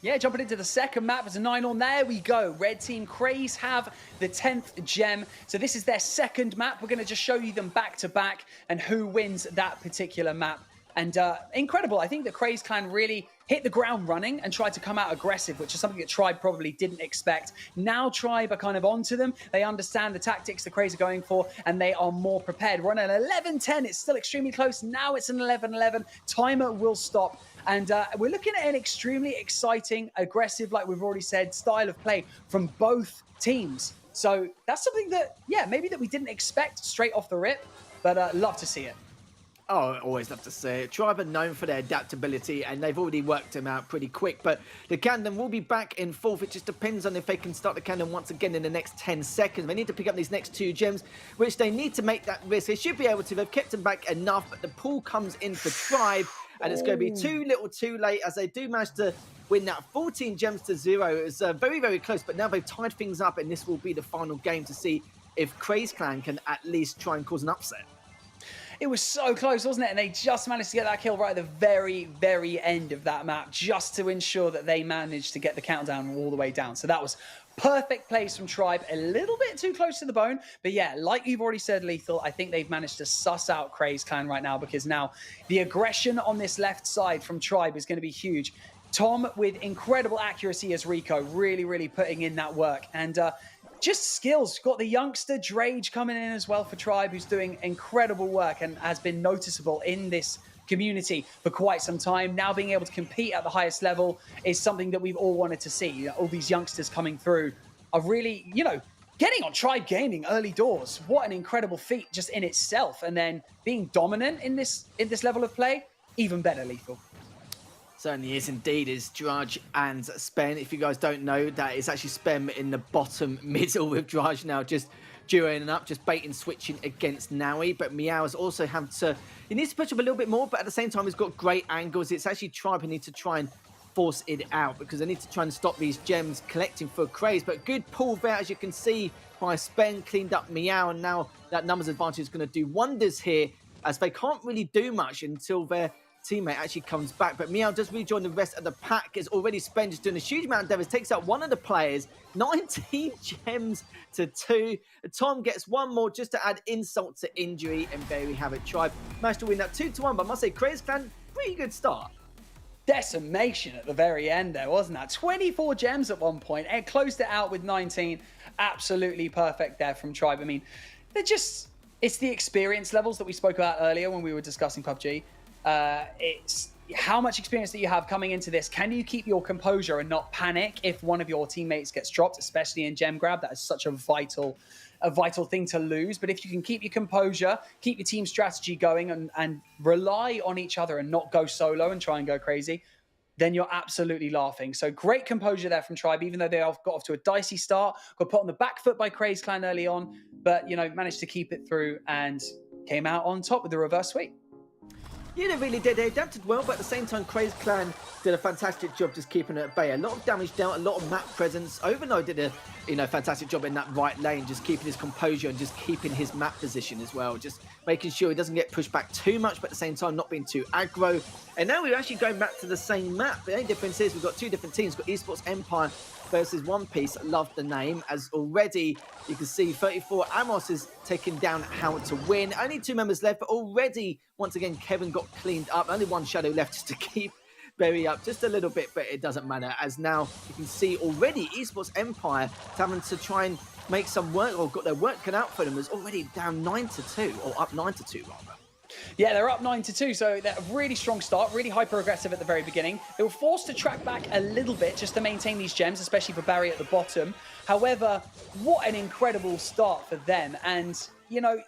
Yeah, jumping into the second map, it's a 9-on. There we go. Red team Craze have the 10th gem. So this is their second map. We're going to just show you them back to back and who wins that particular map. And incredible. I think the Craze Clan really hit the ground running and tried to come out aggressive, which is something that Tribe probably didn't expect. Now Tribe are kind of onto them. They understand the tactics the Craze are going for, and they are more prepared. We're on an 11-10. It's still extremely close. Now it's an 11-11. Timer will stop. And we're looking at an extremely exciting, aggressive, like we've already said, style of play from both teams. So that's something that, yeah, maybe that we didn't expect straight off the rip, but love to see it.
Oh, I always love to say it. Tribe are known for their adaptability, and they've already worked them out pretty quick. But the Camden will be back in fourth. It just depends on if they can start the Camden once again in the next 10 seconds. They need to pick up these next 2 gems, which they need to make that risk. They should be able to. They've kept them back enough, but the pull comes in for Tribe, and it's going to be too little too late as they do manage to win that 14 gems to 0. It was very, very close, but now they've tied things up, and this will be the final game to see if Craze Clan can at least try and cause an upset.
It was so close, wasn't it? And they just managed to get that kill right at the very, very end of that map, just to ensure that they managed to get the countdown all the way down. So that was perfect plays from Tribe, a little bit too close to the bone. But yeah, like you've already said, Lethal, I think they've managed to suss out Craze Clan right now, because now the aggression on this left side from Tribe is going to be huge. Tom, with incredible accuracy as Rico, really, really putting in that work. And just skills. Got the youngster Drage coming in as well for Tribe, who's doing incredible work and has been noticeable in this community for quite some time. Now being able to compete at the highest level is something that we've all wanted to see. You know, all these youngsters coming through are really, you know, getting on Tribe Gaming early doors. What an incredible feat just in itself. And then being dominant in this level of play, even better, Lethal.
Certainly is indeed, is Drudge and Spen. If you guys don't know, that is actually Spen in the bottom middle with Drudge now just duoing up, just bait and switching against Naui. But Meow has also had to, he needs to push up a little bit more, but at the same time, he's got great angles. It's actually Tribe who need to try and force it out, because they need to try and stop these gems collecting for Craze. But good pull there, as you can see, by Spen, cleaned up Meow, and now that numbers advantage is going to do wonders here, as they can't really do much until their teammate actually comes back. But Meow does rejoin the rest of the pack. Is already Spen just doing a huge amount of damage, takes out one of the players. 19 gems to 2. Tom gets one more just to add insult to injury, and there we have it. Tribe managed to win that 2-1, but I must say, Craze Clan, pretty good start.
Decimation at the very end there, wasn't that? 24 gems at one point, and closed it out with 19. Absolutely perfect there from Tribe. I mean, they're just, it's the experience levels that we spoke about earlier when we were discussing PUBG. It's how much experience that you have coming into this. Can you keep your composure and not panic if one of your teammates gets dropped, especially in gem grab? That is such a vital thing to lose. But if you can keep your composure, keep your team strategy going, and rely on each other and not go solo and try and go crazy, then you're absolutely laughing. So great composure there from Tribe, even though they got off to a dicey start, got put on the back foot by Craze Clan early on, but, you know, managed to keep it through and came out on top with the reverse sweep.
Yeah, they really did. They adapted well, but at the same time, Craze Clan did a fantastic job just keeping it at bay. A lot of damage dealt, a lot of map presence. Overno did a fantastic job in that right lane, just keeping his composure and just keeping his map position as well. Just making sure he doesn't get pushed back too much, but at the same time, not being too aggro. And now we're actually going back to the same map. The only difference is we've got 2 different teams. We've got Esports Empire versus One Piece. Love the name, as already you can see 34 Amos is taking down How to Win. Only 2 members left, but already once again Kevin got cleaned up. Only 1 shadow left just to keep Berry up just a little bit, but it doesn't matter, as now you can see already Esports Empire having to try and make some work, or got their work cut out for them, is already down 9-2, or up 9-2 rather.
Yeah, they're up 9-2, so they're a really strong start, really hyper-aggressive at the very beginning. They were forced to track back a little bit just to maintain these gems, especially for Barry at the bottom. However, what an incredible start for them. And, you know,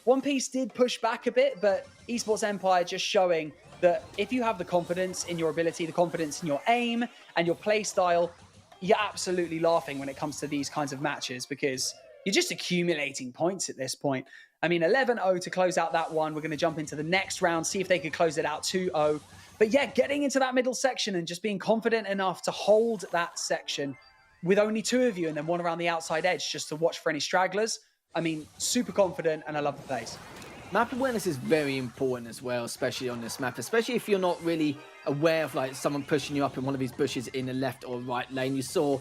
One Piece did push back a bit, but Esports Empire just showing that if you have the confidence in your ability, the confidence in your aim and your play style, you're absolutely laughing when it comes to these kinds of matches, because you're just accumulating points at this point. I mean, 11-0 to close out that one. We're going to jump into the next round, see if they could close it out 2-0. But yeah, getting into that middle section and just being confident enough to hold that section with only 2 of you and then 1 around the outside edge just to watch for any stragglers. I mean, super confident, and I love the plays.
Map awareness is very important as well, especially on this map, especially if you're not really aware of like someone pushing you up in one of these bushes in the left or right lane. You saw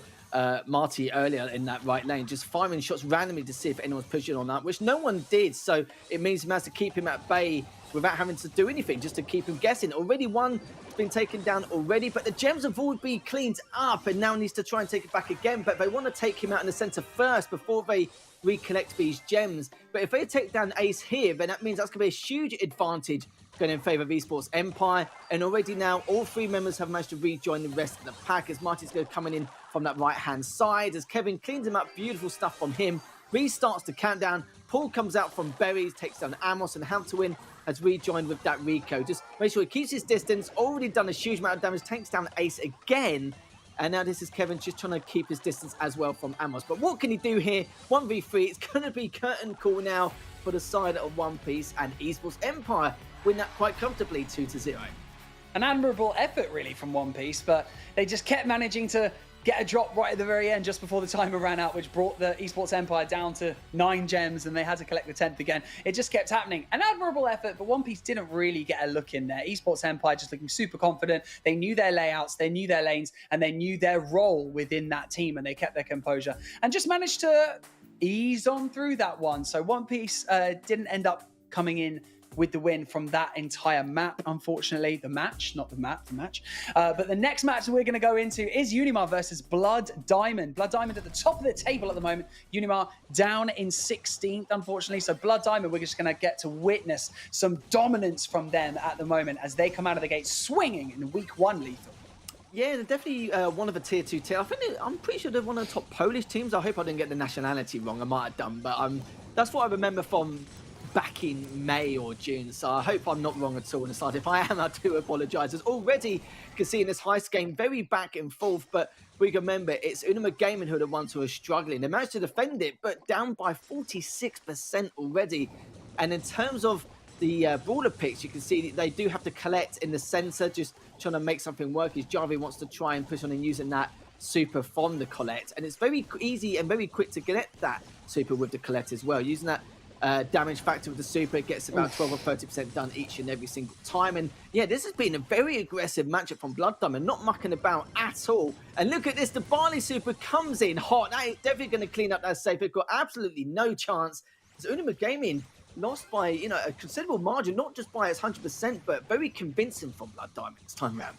Marty earlier in that right lane just firing shots randomly to see if anyone's pushing on that, which no one did. So it means he managed to keep him at bay without having to do anything, just to keep him guessing. Already one has been taken down already, but the gems have all been cleaned up and now needs to try and take it back again. But they want to take him out in the center first before they recollect these gems. But if they take down Ace here, then that means that's going to be a huge advantage going in favor of Esports Empire. And already now all three members have managed to rejoin the rest of the pack as Marty's going coming in from that right hand side as Kevin cleans him up. Beautiful stuff from him. Restarts the countdown. Paul comes out from Berries, takes down Amos, and Hamtowin has rejoined with that Rico. Just make sure he keeps his distance. Already done a huge amount of damage. Takes down Ace again. And now this is Kevin just trying to keep his distance as well from Amos. But what can he do here? 1v3. It's going to be curtain call now for the side of One Piece, and Esports Empire win that quite comfortably 2-0.
An admirable effort, really, from One Piece, but they just kept managing to get a drop right at the very end just before the timer ran out, which brought the Esports Empire down to 9 gems, and they had to collect the 10th again. It just kept happening. An admirable effort, but One Piece didn't really get a look in there. Esports Empire just looking super confident. They knew their layouts, they knew their lanes, and they knew their role within that team, and they kept their composure and just managed to ease on through that one. So One Piece didn't end up coming in with the win from that entire map, unfortunately. The match, not the map, the match. But the next match that we're going to go into is Unimar versus Blood Diamond. Blood Diamond at the top of the table at the moment. Unimar down in 16th, unfortunately. So Blood Diamond, we're just going to get to witness some dominance from them at the moment as they come out of the gate swinging in week 1, Lethal.
Yeah, they're definitely one of the tier 2 tier. I'm pretty sure they're one of the top Polish teams. I hope I didn't get the nationality wrong. I might have done, but that's what I remember from back in May or June, so I hope I'm not wrong at all on the side. If I am, I do apologise. As already you can see in this heist game, very back and forth, but we can remember it's Unima Gaming who are the ones who are struggling. They managed to defend it, but down by 46% already. And in terms of the brawler picks, you can see they do have to collect in the centre, just trying to make something work as Jarvi wants to try and push on and using that super from the collect. And it's very easy and very quick to get that super with the collect as well. Using that damage factor with the super, it gets about 12 or 30% done each and every single time. And yeah, this has been a very aggressive matchup from Blood Diamond, not mucking about at all. And look at this, the Barley super comes in hot. That is definitely going to clean up that safe. They've got absolutely no chance. As Unima Gaming lost by, you know, a considerable margin, not just by its 100%, but very convincing from Blood Diamond this time round.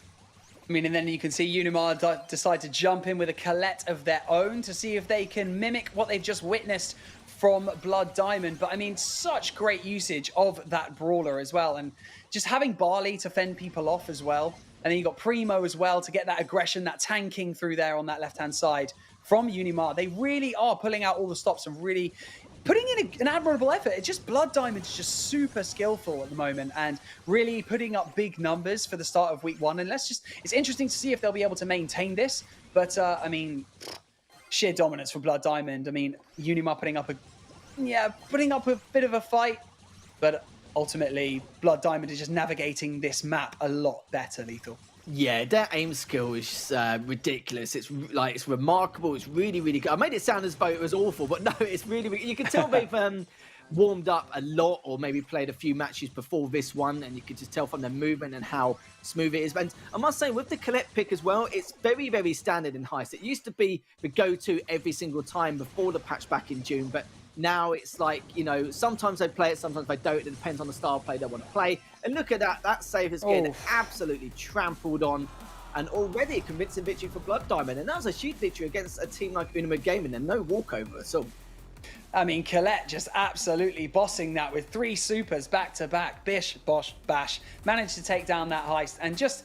I mean, and then you can see Unimar decide to jump in with a Colette of their own to see if they can mimic what they've just witnessed from Blood Diamond. But I mean, such great usage of that brawler as well, and just having Barley to fend people off as well. And then you got Primo as well to get that aggression, that tanking through there on that left-hand side from Unimar. They really are pulling out all the stops and really putting in an admirable effort. It's just Blood Diamond's just super skillful at the moment and really putting up big numbers for the start of week 1. And it's interesting to see if they'll be able to maintain this. But I mean, sheer dominance for Blood Diamond. I mean, Unimar putting up a bit of a fight, but ultimately Blood Diamond is just navigating this map a lot better, Lethal.
Yeah, their aim skill is ridiculous. It's remarkable. It's really, really good. I made it sound as though it was awful, but no, it's really you can tell they've warmed up a lot, or maybe played a few matches before this one, and you could just tell from their movement and how smooth it is. And I must say, with the Colette pick as well, it's very, very standard in Heist. It used to be the go-to every single time before the patch back in June, but now it's like, you know, sometimes they play it, sometimes they don't. It depends on the style of play they want to play. And look at that. That save is getting absolutely trampled on. And already a convincing victory for Blood Diamond. And that was a huge victory against a team like Unima Gaming, and no walkover at all.
I mean, Colette just absolutely bossing that with 3 supers back-to-back. Bish, bosh, bash. Managed to take down that heist, and just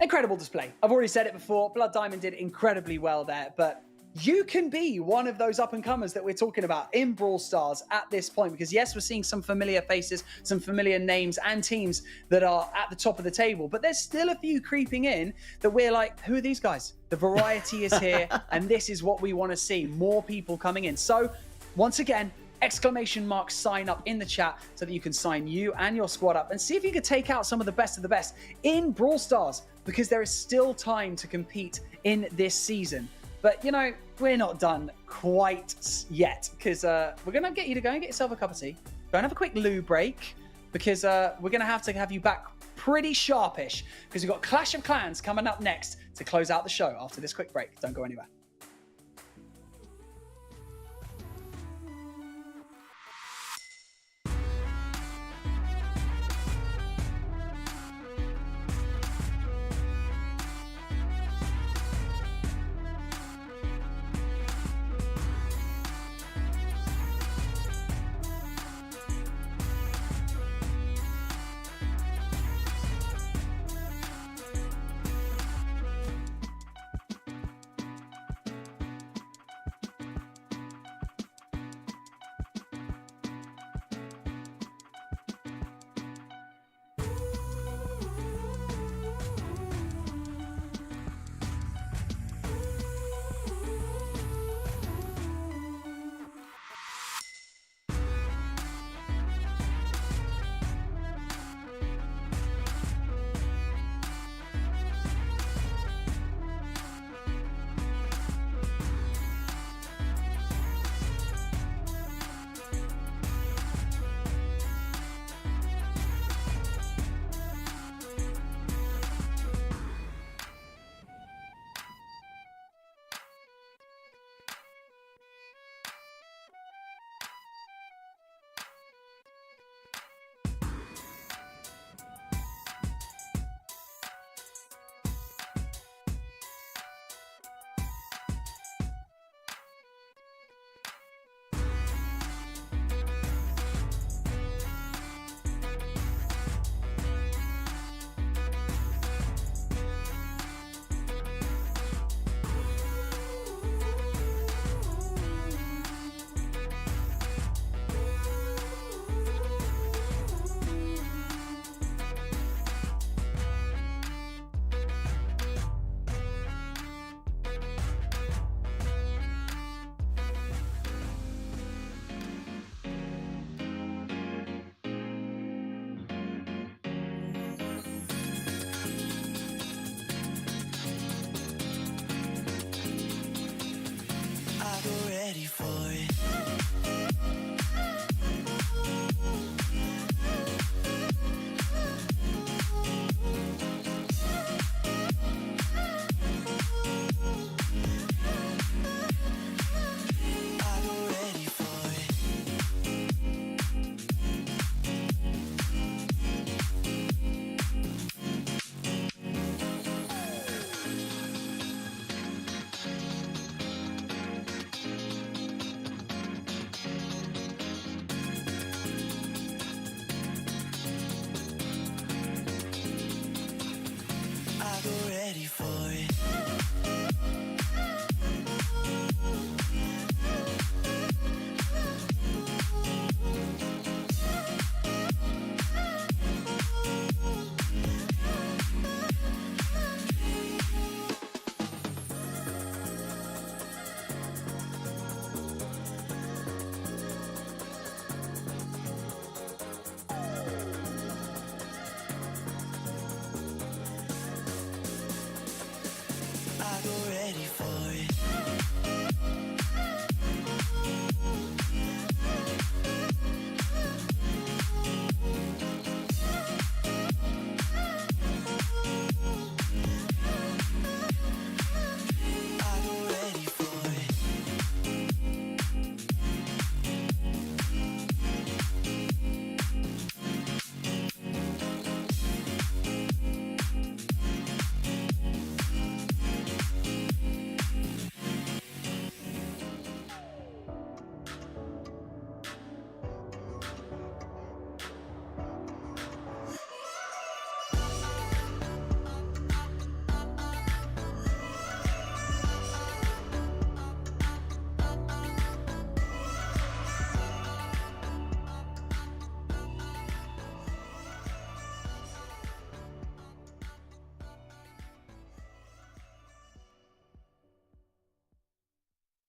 incredible display. I've already said it before. Blood Diamond did incredibly well there, but you can be one of those up-and-comers that we're talking about in Brawl Stars at this point, because yes, we're seeing some familiar faces, some familiar names and teams that are at the top of the table, but there's still a few creeping in that we're like, who are these guys? The variety is here, and this is what we want to see, more people coming in. So once again, exclamation mark sign up in the chat so that you can sign you and your squad up and see if you could take out some of the best in Brawl Stars, because there is still time to compete in this season. But, you know, we're not done quite yet, because we're going to get you to go and get yourself a cup of tea. Go and have a quick loo break, because we're going to have you back pretty sharpish, because we've got Clash of Clans coming up next to close out the show after this quick break. Don't go anywhere.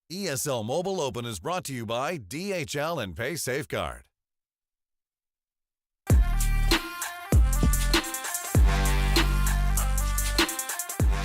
ESL Mobile Open is brought to you by DHL and Pay Safeguard.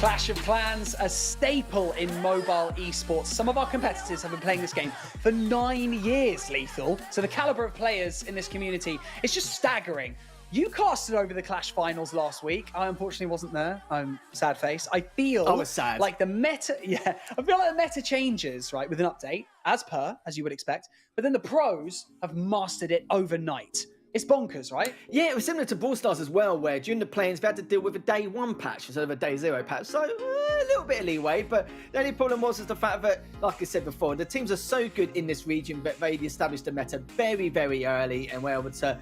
Clash of Clans, a staple in mobile esports. Some of our competitors have been playing this game for 9 years, Lethal. So the caliber of players in this community is just staggering. You casted over the Clash finals last week. I unfortunately wasn't there. I'm sad face. I was sad. Like the meta, I feel like the meta changes, right, with an update, as you would expect. But then the pros have mastered it overnight. It's bonkers, right?
Yeah, it was similar to Brawl Stars as well, where during the play-ins, we had to deal with a day 1 patch instead of a day 0 patch. So, a little bit of leeway, but the only problem was the fact that, like I said before, the teams are so good in this region, but they established the meta very, very early and were able to...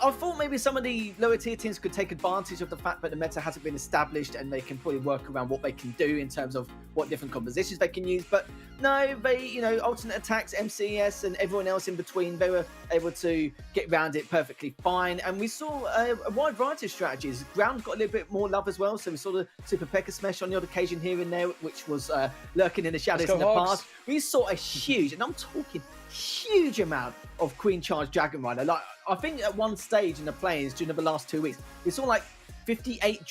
I thought maybe some of the lower tier teams could take advantage of the fact that the meta hasn't been established and they can probably work around what they can do in terms of what different compositions they can use. But no, they, alternate attacks, MCES and everyone else in between, they were able to get around it perfectly fine. And we saw a wide variety of strategies. Ground got a little bit more love as well. So we saw the Super P.E.K.K.A. Smash on the odd occasion here and there, which was lurking in the shadows in the past. We saw a huge, and I'm talking huge amount of Queen Charge Dragon Rider. Like, I think at one stage in the play-ins during the last 2 weeks, we saw like 58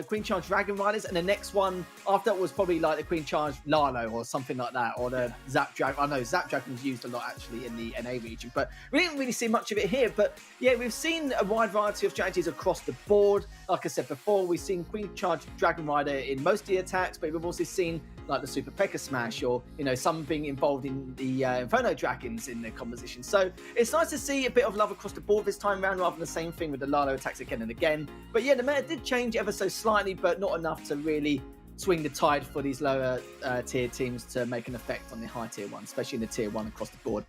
Queen Charge Dragon Riders, and the next one after that was probably like the Queen Charge Lalo or something like that, or the Zap Dragon. I know Zap Dragon was used a lot actually in the NA region, but we didn't really see much of it here. But yeah, we've seen a wide variety of strategies across the board. Like I said before, we've seen Queen Charge Dragon Rider in most of the attacks, but we've also seen like the Super P.E.K.K.A. Smash, or some being involved in the Inferno Dragons in the composition. So it's nice to see a bit of love across the board this time around, rather than the same thing with the Lalo attacks again and again. But yeah, the meta did change ever so slightly, but not enough to really swing the tide for these lower tier teams to make an effect on the high tier ones, especially in the tier 1 across the board.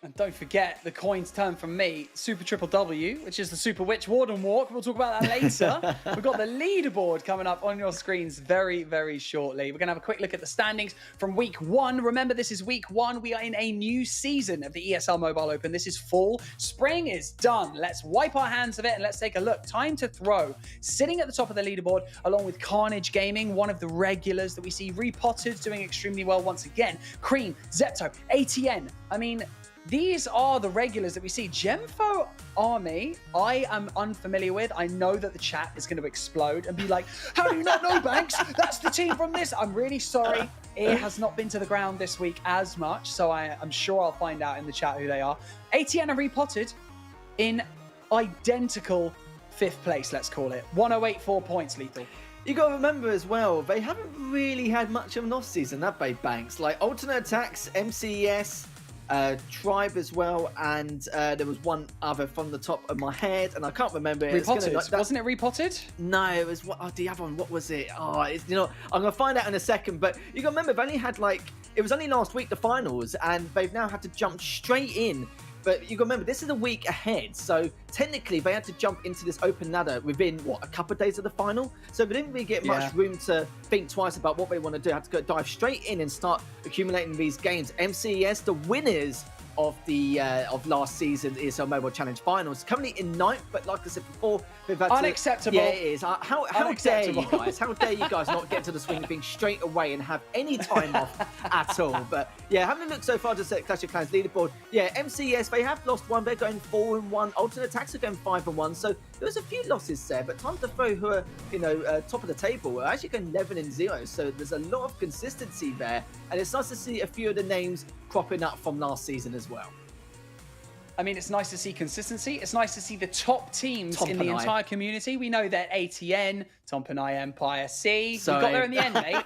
And don't forget the coins turn from me, Super Triple W, which is the Super Witch Warden Walk. We'll talk about that later. We've got the leaderboard coming up on your screens very, very shortly. We're going to have a quick look at the standings from week 1. Remember, this is week 1. We are in a new season of the ESL Mobile Open. This is fall. Spring is done. Let's wipe our hands of it and let's take a look. Time to throw. Sitting at the top of the leaderboard, along with Carnage Gaming, one of the regulars that we see. Repotted doing extremely well once again. Cream, Zepto, ATN. I mean... these are the regulars that we see. Gemfo Army, I am unfamiliar with. I know that the chat is going to explode and be like, how do you not know, Banks? That's the team from this. I'm really sorry. It has not been to the ground this week as much, so I'm sure I'll find out in the chat who they are. ATN are repotted in identical 5th place, let's call it. 108.4 points, Lethal.
You got to remember as well, they haven't really had much of an off-season, have they, Banks? Like alternate attacks, MCES, Tribe as well, and there was one other from the top of my head, and I can't remember it.
Repotted. Wasn't it repotted?
No, it was the other one. What was it? Oh, I'm gonna find out in a second. But you got to remember, they've only had it was only last week the finals, and they've now had to jump straight in. But you got to remember, this is a week ahead, so technically they had to jump into this open ladder within, a couple of days of the final? So they didn't really get much room to think twice about what they want to do. They had to dive straight in and start accumulating these games. MCES, the winners of the last season's ESL Mobile Challenge Finals, currently in 9th, but like I said before, they've had
unacceptable.
Yeah, it is. How dare you guys? How dare you guys not get to the swing of things straight away and have any time off at all? But yeah, having a look so far to the Clash of Clans leaderboard, yeah, MCES, they have lost one. They're going 4-1. Alternate attacks are going 5-1. So there was a few losses there, but Time to Throw, who are top of the table, are actually going 11-0. So there's a lot of consistency there, and it's nice to see a few of the names cropping up from last season as well.
I mean, it's nice to see consistency. It's nice to see the top teams in the entire community. We know that ATN, Tom Panay, Empire C. We got there in the end, mate.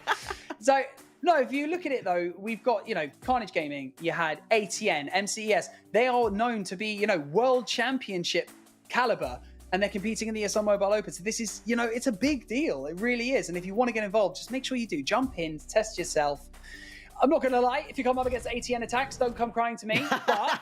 So, no, if you look at it, though, we've got, Carnage Gaming. You had ATN, MCES. They are known to be, world championship caliber, and they're competing in the ESL Mobile Open. So this is, it's a big deal. It really is. And if you want to get involved, just make sure you do. Jump in, test yourself. I'm not going to lie. If you come up against ATN attacks, don't come crying to me. But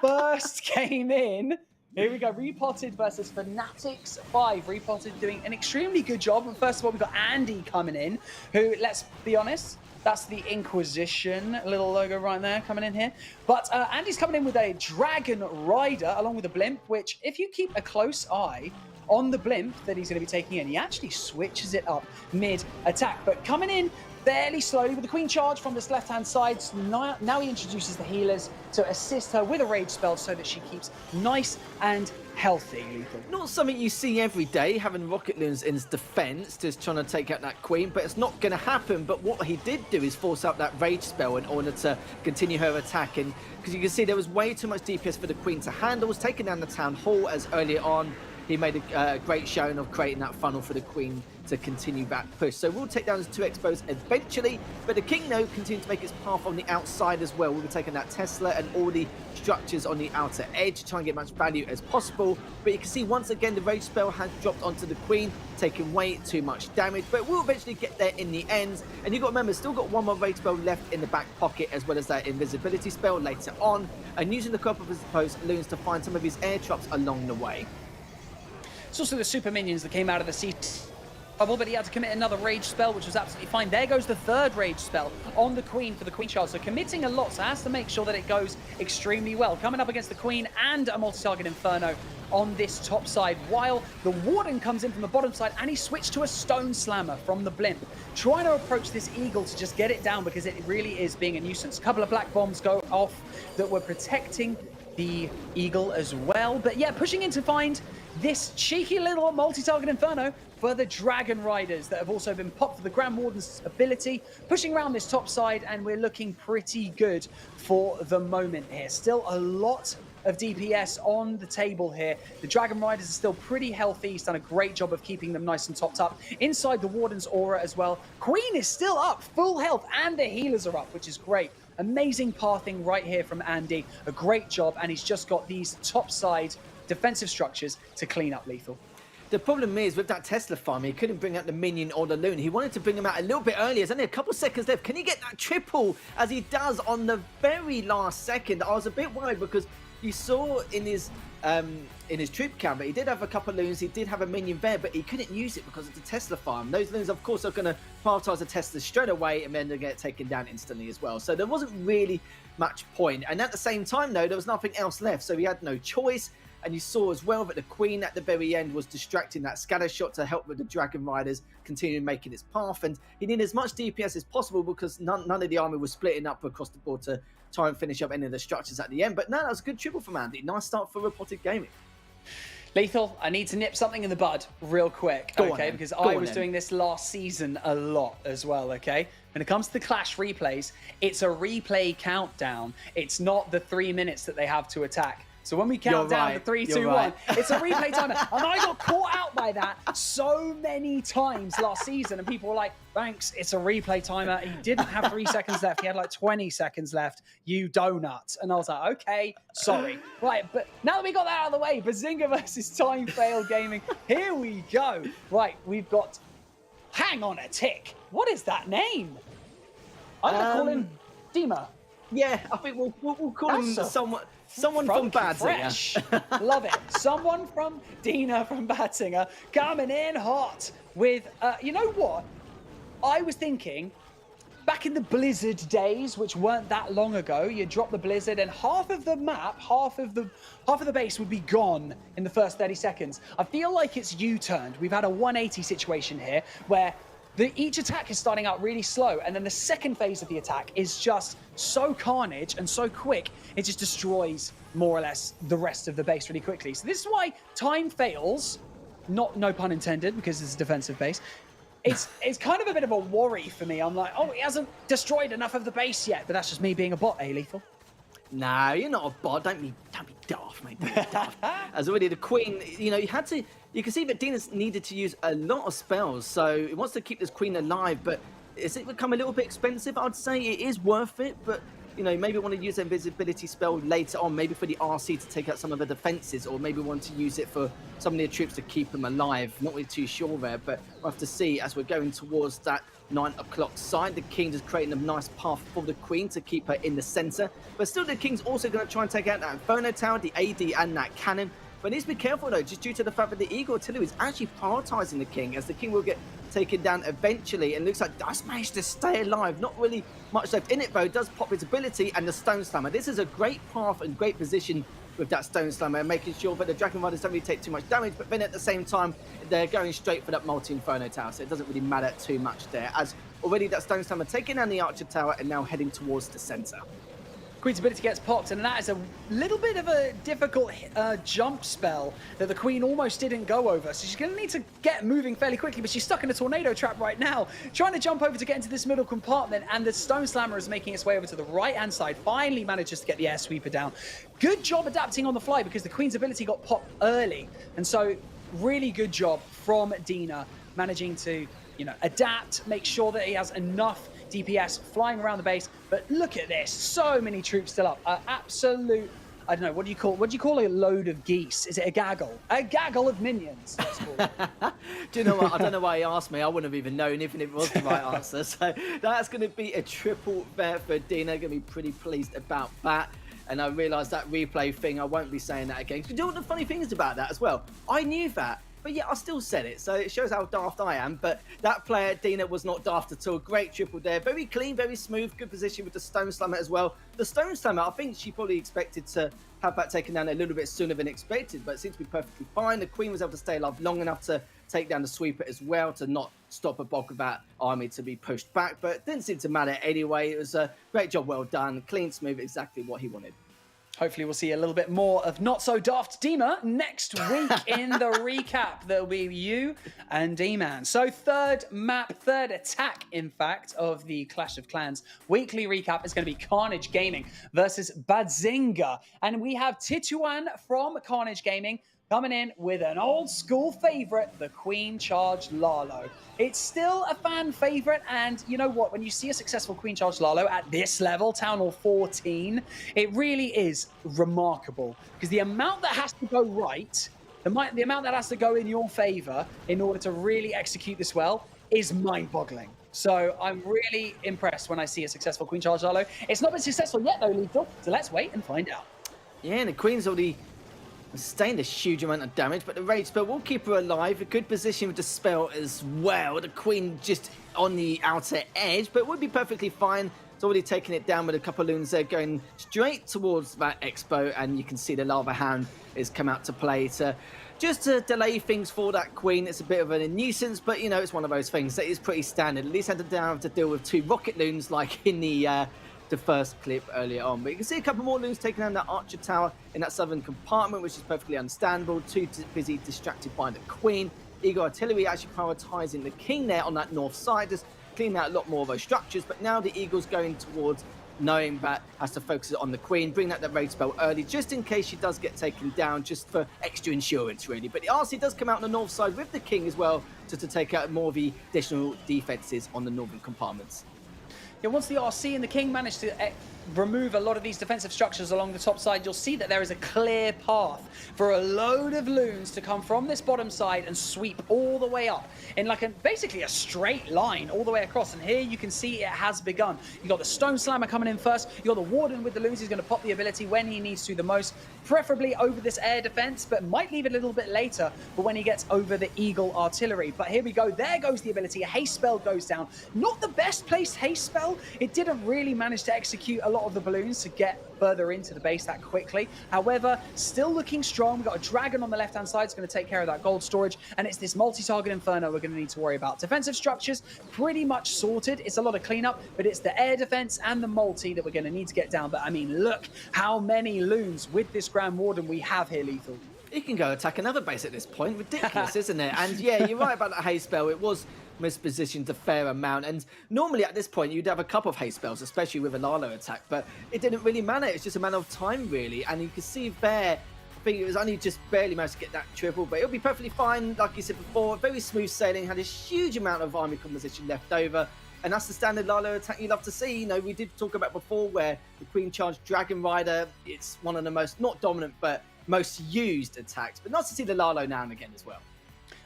first game in, here we go. Repotted versus Fanatics 5. Repotted doing an extremely good job. And first of all, we've got Andy coming in, who, let's be honest, that's the Inquisition little logo right there coming in here. But Andy's coming in with a Dragon Rider along with a Blimp, which if you keep a close eye on the Blimp that he's going to be taking in, he actually switches it up mid-attack. But coming in fairly slowly with the Queen charge from this left-hand side. So now he introduces the healers to assist her with a rage spell so that she keeps nice and healthy, Lethal.
Not something you see every day, having Rocket Loons in his defense, just trying to take out that Queen, but it's not going to happen. But what he did do is force out that rage spell in order to continue her attack. And because you can see there was way too much DPS for the Queen to handle. Was taking down the Town Hall as earlier on. He made a great showing of creating that funnel for the Queen to continue that push. So we'll take down his 2 expos eventually, but the King, though, continues to make its path on the outside as well. We'll be taking that Tesla and all the structures on the outer edge to try and get much value as possible. But you can see, once again, the rage spell has dropped onto the Queen, taking way too much damage, but we'll eventually get there in the end. And you've got to remember, still got 1 more rage spell left in the back pocket, as well as that invisibility spell later on, and using the couple of his post loons to find some of his air traps along the way.
It's also the super minions that came out of the sea bubble, but he had to commit another rage spell, which was absolutely fine. There goes the 3rd rage spell on the Queen for the Queen Charge. So committing a lot, so has to make sure that it goes extremely well. Coming up against the Queen and a multi-target Inferno on this top side, while the Warden comes in from the bottom side, and he switched to a Stone Slammer from the Blimp, trying to approach this Eagle to just get it down, because it really is being a nuisance. A couple of black bombs go off that were protecting the Eagle as well. But yeah, pushing in to find this cheeky little multi-target Inferno for the Dragon Riders that have also been popped for the Grand Warden's ability. Pushing around this top side, and we're looking pretty good for the moment here. Still a lot of DPS on the table here. The Dragon Riders are still pretty healthy. He's done a great job of keeping them nice and topped up. Inside the Warden's aura as well. Queen is still up, full health, and the healers are up, which is great. Amazing pathing right here from Andy. A great job, and he's just got these top side defensive structures to clean up, Lethal.
The problem is, with that Tesla farm, he couldn't bring out the minion or the loon. He wanted to bring him out a little bit earlier. There's only a couple seconds left. Can he get that triple as he does on the very last second? I was a bit worried, because you saw in his troop camera, he did have a couple of loons, he did have a minion there, but he couldn't use it because of the Tesla farm. Those loons, of course, are going to prioritize the Tesla straight away, and then they get taken down instantly as well. So there wasn't really much point. And at the same time, though, there was nothing else left, so he had no choice. And you saw as well that the Queen at the very end was distracting that scatter shot to help with the Dragon Riders continue making its path. And he needed as much DPS as possible, because none of the army was splitting up across the board to try and finish up any of the structures at the end. But no, that was a good triple from Andy. Nice start for Robotic Gaming.
Lethal, I need to nip something in the bud real quick, okay? Because I was doing this last season a lot as well, okay? When it comes to the Clash replays, it's a replay countdown. It's not the 3 minutes that they have to attack. So when we count down to 3, 2, 1, it's a replay timer. And I got caught out by that so many times last season. And people were like, thanks, it's a replay timer. He didn't have 3 seconds left. He had like 20 seconds left. You donut. And I was like, okay, sorry. Right, but now that we got that out of the way, Bazinga versus Time Fail Gaming. Here we go. Right, we've got Hang on a Tick. What is that name? I'm going to call him Dima.
Yeah, I think we'll call him someone from Badsinger.
Love it. Someone from Dina from Badsinger coming in hot with, you know what? I was thinking, back in the Blizzard days, which weren't that long ago, you drop the Blizzard and half of the map, half of the base would be gone in the first 30 seconds. I feel like it's U-turned. We've had a 180 situation here where each attack is starting out really slow, and then the second phase of the attack is just so carnage and so quick, it just destroys more or less the rest of the base really quickly. So this is why Time Fails, no pun intended, because it's a defensive base, it's kind of a bit of a worry for me. I'm like, oh, he hasn't destroyed enough of the base yet, but that's just me being a bot, Lethal?
No, you're not a bot. Don't be daft, mate. Don't be daft. As already the Queen, you know, you can see that Dina's needed to use a lot of spells, so he wants to keep this Queen alive, but has it become a little bit expensive? I'd say it is worth it, but you know, maybe want to use an invisibility spell later on, maybe for the RC to take out some of the defenses, or maybe want to use it for some of the troops to keep them alive. Not really too sure there, but we'll have to see as we're going towards that 9 o'clock side. The King is creating a nice path for the Queen to keep her in the center, but still the King's also going to try and take out that Inferno Tower, the AD, and that cannon. But he needs to be careful though, just due to the fact that the Eagle Artillery is actually prioritizing the King, as the King will get taken down eventually, and looks like does manage to stay alive. Not really much left in it though. Does pop its ability and the Stone Slammer. This is a great path and great position with that Stone Slammer, making sure that the Dragon Riders don't really take too much damage, but then at the same time they're going straight for that multi-Inferno Tower, so it doesn't really matter too much there, as Already that Stone Slammer taking down the Archer Tower and now heading towards the center.
Queen's ability gets popped, and that is a little bit of a difficult jump spell that the Queen almost didn't go over. So she's going to need to get moving fairly quickly, but she's stuck in a tornado trap right now, trying to jump over to get into this middle compartment, and the Stone Slammer is making its way over to the right-hand side, finally manages to get the Air Sweeper down. Good job adapting on the fly, because the Queen's ability got popped early, and so really good job from Dina managing to, adapt, make sure that he has enough DPS flying around the base. But look at this, so many troops still up. Absolute, I don't know, what do you call a load of geese? Is it a gaggle? A gaggle of minions, let's call it.
Do you know what? I don't know why he asked me. I wouldn't have even known even if it was the right answer. So that's going to be a triple there for Dina. Going to be pretty pleased about that. And I realised that replay thing, I won't be saying that again. You know what the funny thing is about that as well? I knew that, but yeah, I still said it. So it shows how daft I am. But that player, Dina, was not daft at all. Great triple there. Very clean, very smooth. Good position with the Stone Slammer as well. The Stone Slammer, I think she probably expected to have that taken down a little bit sooner than expected, but it seems to be perfectly fine. The Queen was able to stay alive long enough to take down the Sweeper as well, to not stop a bulk of that army to be pushed back. But it didn't seem to matter anyway. It was a great job, well done. Clean, smooth, exactly what he wanted.
Hopefully we'll see a little bit more of not so daft Dima next week in the recap. There'll be you and D-Man. So third attack, in fact, of the Clash of Clans weekly recap is going to be Carnage Gaming versus Badzinga. And we have Tituan from Carnage Gaming coming in with an old school favorite, the Queen Charge Lalo. It's still a fan favorite, and you know what? When you see a successful Queen Charge Lalo at this level, Town Hall 14, it really is remarkable, because the amount that has to go right, the amount that has to go in your favor in order to really execute this well is mind-boggling. So I'm really impressed when I see a successful Queen Charge Lalo. It's not been successful yet though, Lethal, so let's wait and find out.
Yeah, and the Queen's already sustained a huge amount of damage, but the Rage Spell will keep her alive. A good position with the spell as well. The Queen just on the outer edge, but would be perfectly fine. It's already taken it down with a couple of loons there, going straight towards that Expo, and you can see the Lava Hound has come out to play just to delay things for that Queen. It's a bit of a nuisance, but it's one of those things that is pretty standard. At least had to have to deal with 2 rocket loons like in the first clip earlier on. But you can see a couple more loons taking down that Archer Tower in that southern compartment, which is perfectly understandable. Too busy distracted by the Queen. Eagle Artillery actually prioritising the King there on that north side, just cleaning out a lot more of those structures. But now the Eagle's going towards knowing that has to focus on the Queen, bring that Raid Spell early, just in case she does get taken down, just for extra insurance, really. But the RC does come out on the north side with the King as well, to take out more of the additional defences on the northern compartments.
Yeah, once the RC and the King manage to remove a lot of these defensive structures along the top side, you'll see that there is a clear path for a load of loons to come from this bottom side and sweep all the way up in like basically a straight line all the way across. And here you can see it has begun. You got the Stone Slammer coming in first. You got the Warden with the loons. He's going to pop the ability when he needs to the most, preferably over this air defense, but might leave it a little bit later for when he gets over the Eagle Artillery. But here we go. There goes the ability. A haste spell goes down. Not the best placed haste spell. It didn't really manage to execute a lot of the balloons to get further into the base that quickly. However, still looking strong. We've got a dragon on the left-hand side. It's going to take care of that gold storage, and it's this multi-target Inferno we're going to need to worry about. Defensive structures, pretty much sorted. It's a lot of cleanup, but it's the air defense and the multi that we're going to need to get down. But I mean, look how many loons with this Grand Warden we have here, Lethal.
He can go attack another base at this point. Ridiculous, isn't it? And yeah, you're right about that haste spell. It was mispositioned a fair amount, and normally at this point you'd have a couple of haste spells, especially with a Lalo attack, but it didn't really matter. It's just a matter of time, really. And you can see there, I think it was only just barely managed to get that triple, but it'll be perfectly fine. Like you said before, very smooth sailing, had a huge amount of army composition left over. And that's the standard Lalo attack you love to see. We did talk about before where the Queen Charge Dragon Rider, it's one of the most, not dominant, but most used attacks. But nice to see the Lalo now and again as well.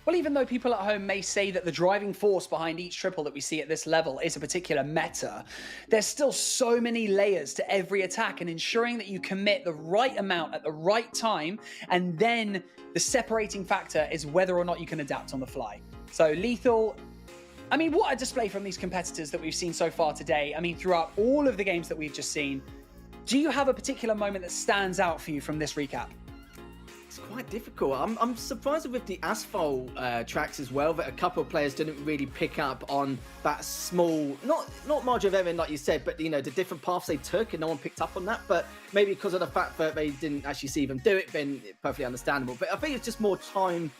Well, even though people at home may say that the driving force behind each triple that we see at this level is a particular meta, there's still so many layers to every attack, and ensuring that you commit the right amount at the right time, and then the separating factor is whether or not you can adapt on the fly. So Lethal, I mean, what a display from these competitors that we've seen so far today. I mean, throughout all of the games that we've just seen, do you have a particular moment that stands out for you from this recap?
quite difficult. I'm surprised with the Asphalt tracks as well that a couple of players didn't really pick up on that small, not margin of error like you said, but you know, the different paths they took and no one picked up on that. But maybe because of the fact that they didn't actually see them do it, then perfectly understandable. But I think it's just more time,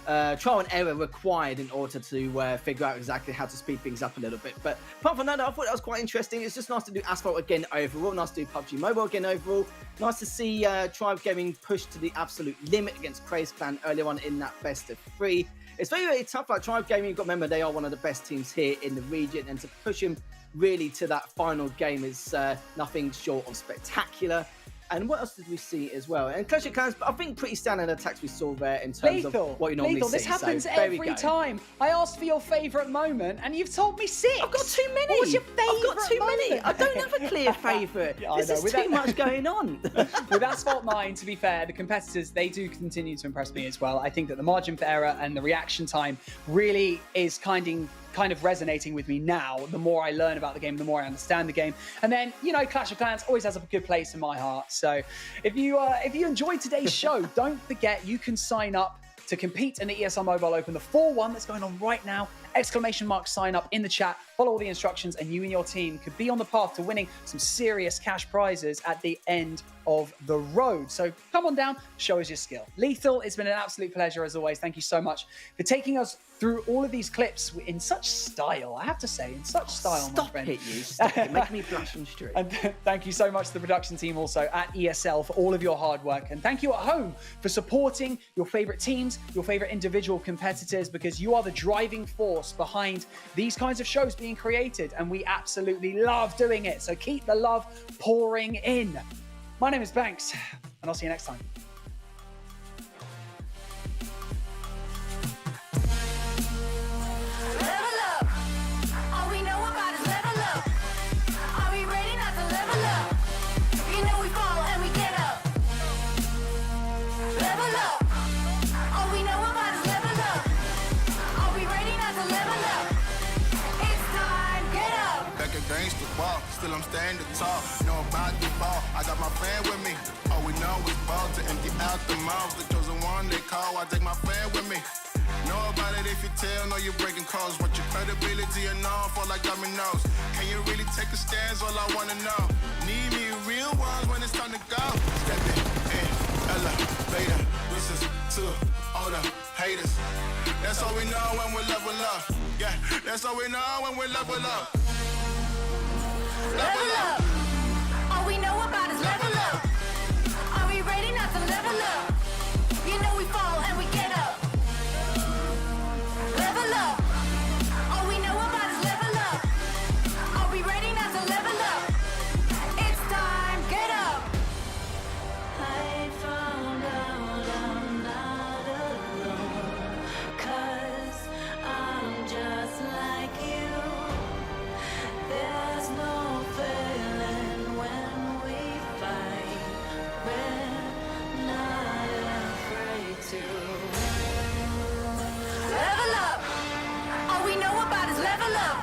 trial and error required in order to figure out exactly how to speed things up a little bit. But apart from that, I thought that was quite interesting. It's just nice to do Asphalt again overall. Nice to do PUBG Mobile again overall. Nice to see Tribe Gaming pushed to the absolute limit against Craze Clan earlier on in that best of 3. It's very, very tough. Like Tribe Gaming, you've got to remember they are one of the best teams here in the region, and to push him really to that final game is nothing short of spectacular. And what else did we see as well? And Clash of Clans, I think pretty standard attacks we saw there in terms of what you normally see.
This happens every time. I asked for your favourite moment, and you've told me 6.
I've got too many.
What was your favourite
I've got too many.
moment?
I don't have a clear favourite.
Yeah,
This is too much going on.
With Asphalt 9, to be fair, the competitors, they do continue to impress me as well. I think that the margin for error and the reaction time really is kind of resonating with me now. The more I learn about the game, the more I understand the game. And then, you know, Clash of Clans always has a good place in my heart. So if you enjoyed today's show, don't forget you can sign up to compete in the ESL Mobile Open, the 4-1 that's going on right now. ! Sign up in the chat, follow all the instructions, and you and your team could be on the path to winning some serious cash prizes at the end of the road. So come on down, show us your skill. Lethal, it's been an absolute pleasure as always. Thank you so much for taking us through all of these clips in such style, I have to say, in such style, my friend.
Stop it, making me blush and straight.
And thank you so much to the production team also at ESL for all of your hard work. And thank you at home for supporting your favorite teams, your favorite individual competitors, because you are the driving force behind these kinds of shows being created. And we absolutely love doing it. So keep the love pouring in. My name is Banks, and I'll see you next time.
Level up. All we know about is level up. Are we ready not to level up? You know we fall and we get up. Level up. All we know about is level up. Are we ready not to level up? It's time, get up.
Back against the wall, still I'm standing tall. Know about the ball, I got my fan with me. All we know is ball to empty out the mouth. The chosen one they call, I take my fan with me. Know about it if you tell, know you're breaking codes. What your credibility and all fall like dominoes. Can you really take a stance? All I wanna know. Need me real ones when it's time to go. Step in, elevator. This is to all the haters. That's all we know when we level up. Yeah, that's all we know when we level up.
Level up. All we know about is level up. Are we ready not to level up? You know we fall and we get up. Level up. All we know about is level up. Are we ready not to level up? It's time, get up. I found out I'm not alone, 'cause I'm just like you. There's no failing when we fight. We're not afraid to. Level up. All we know about is level up.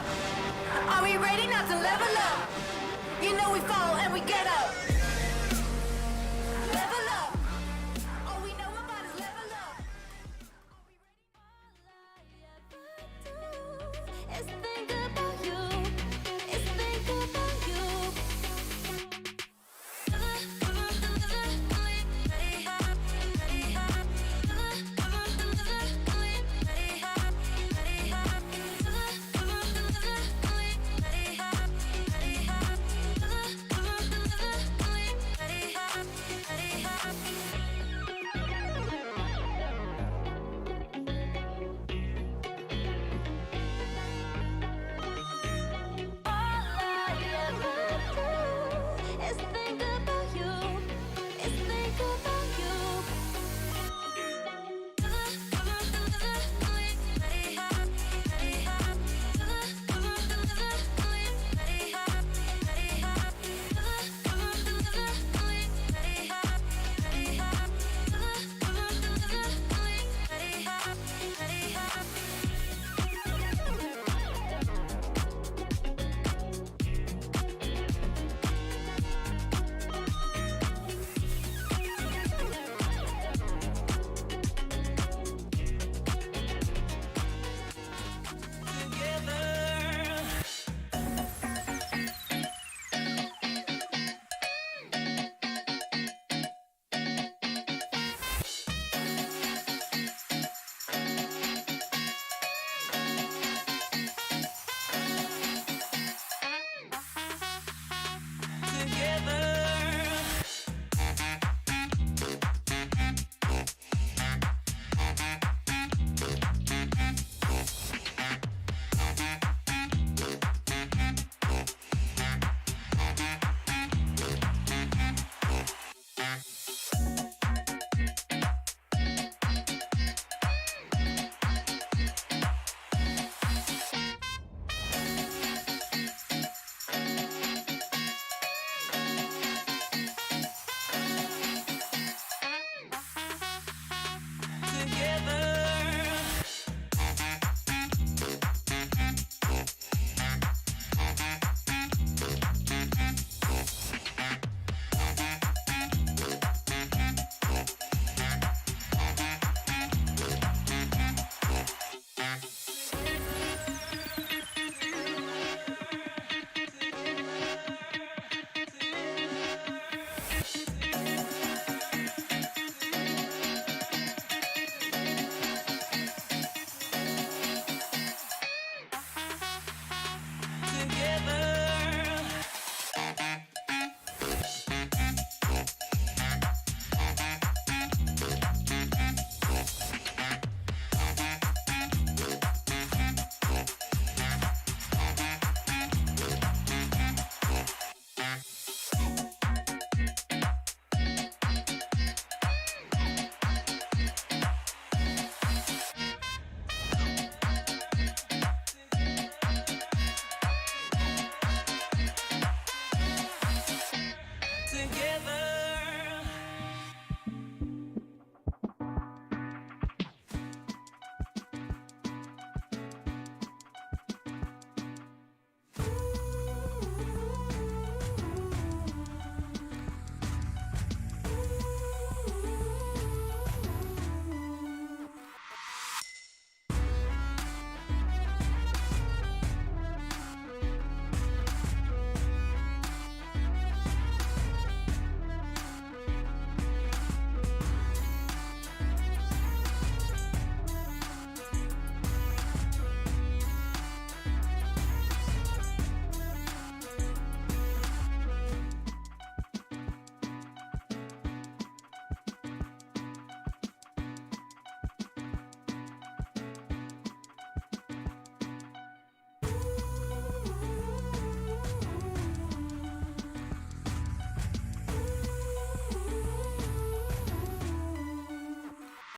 Are we ready not to level up? You know we fall and we get up.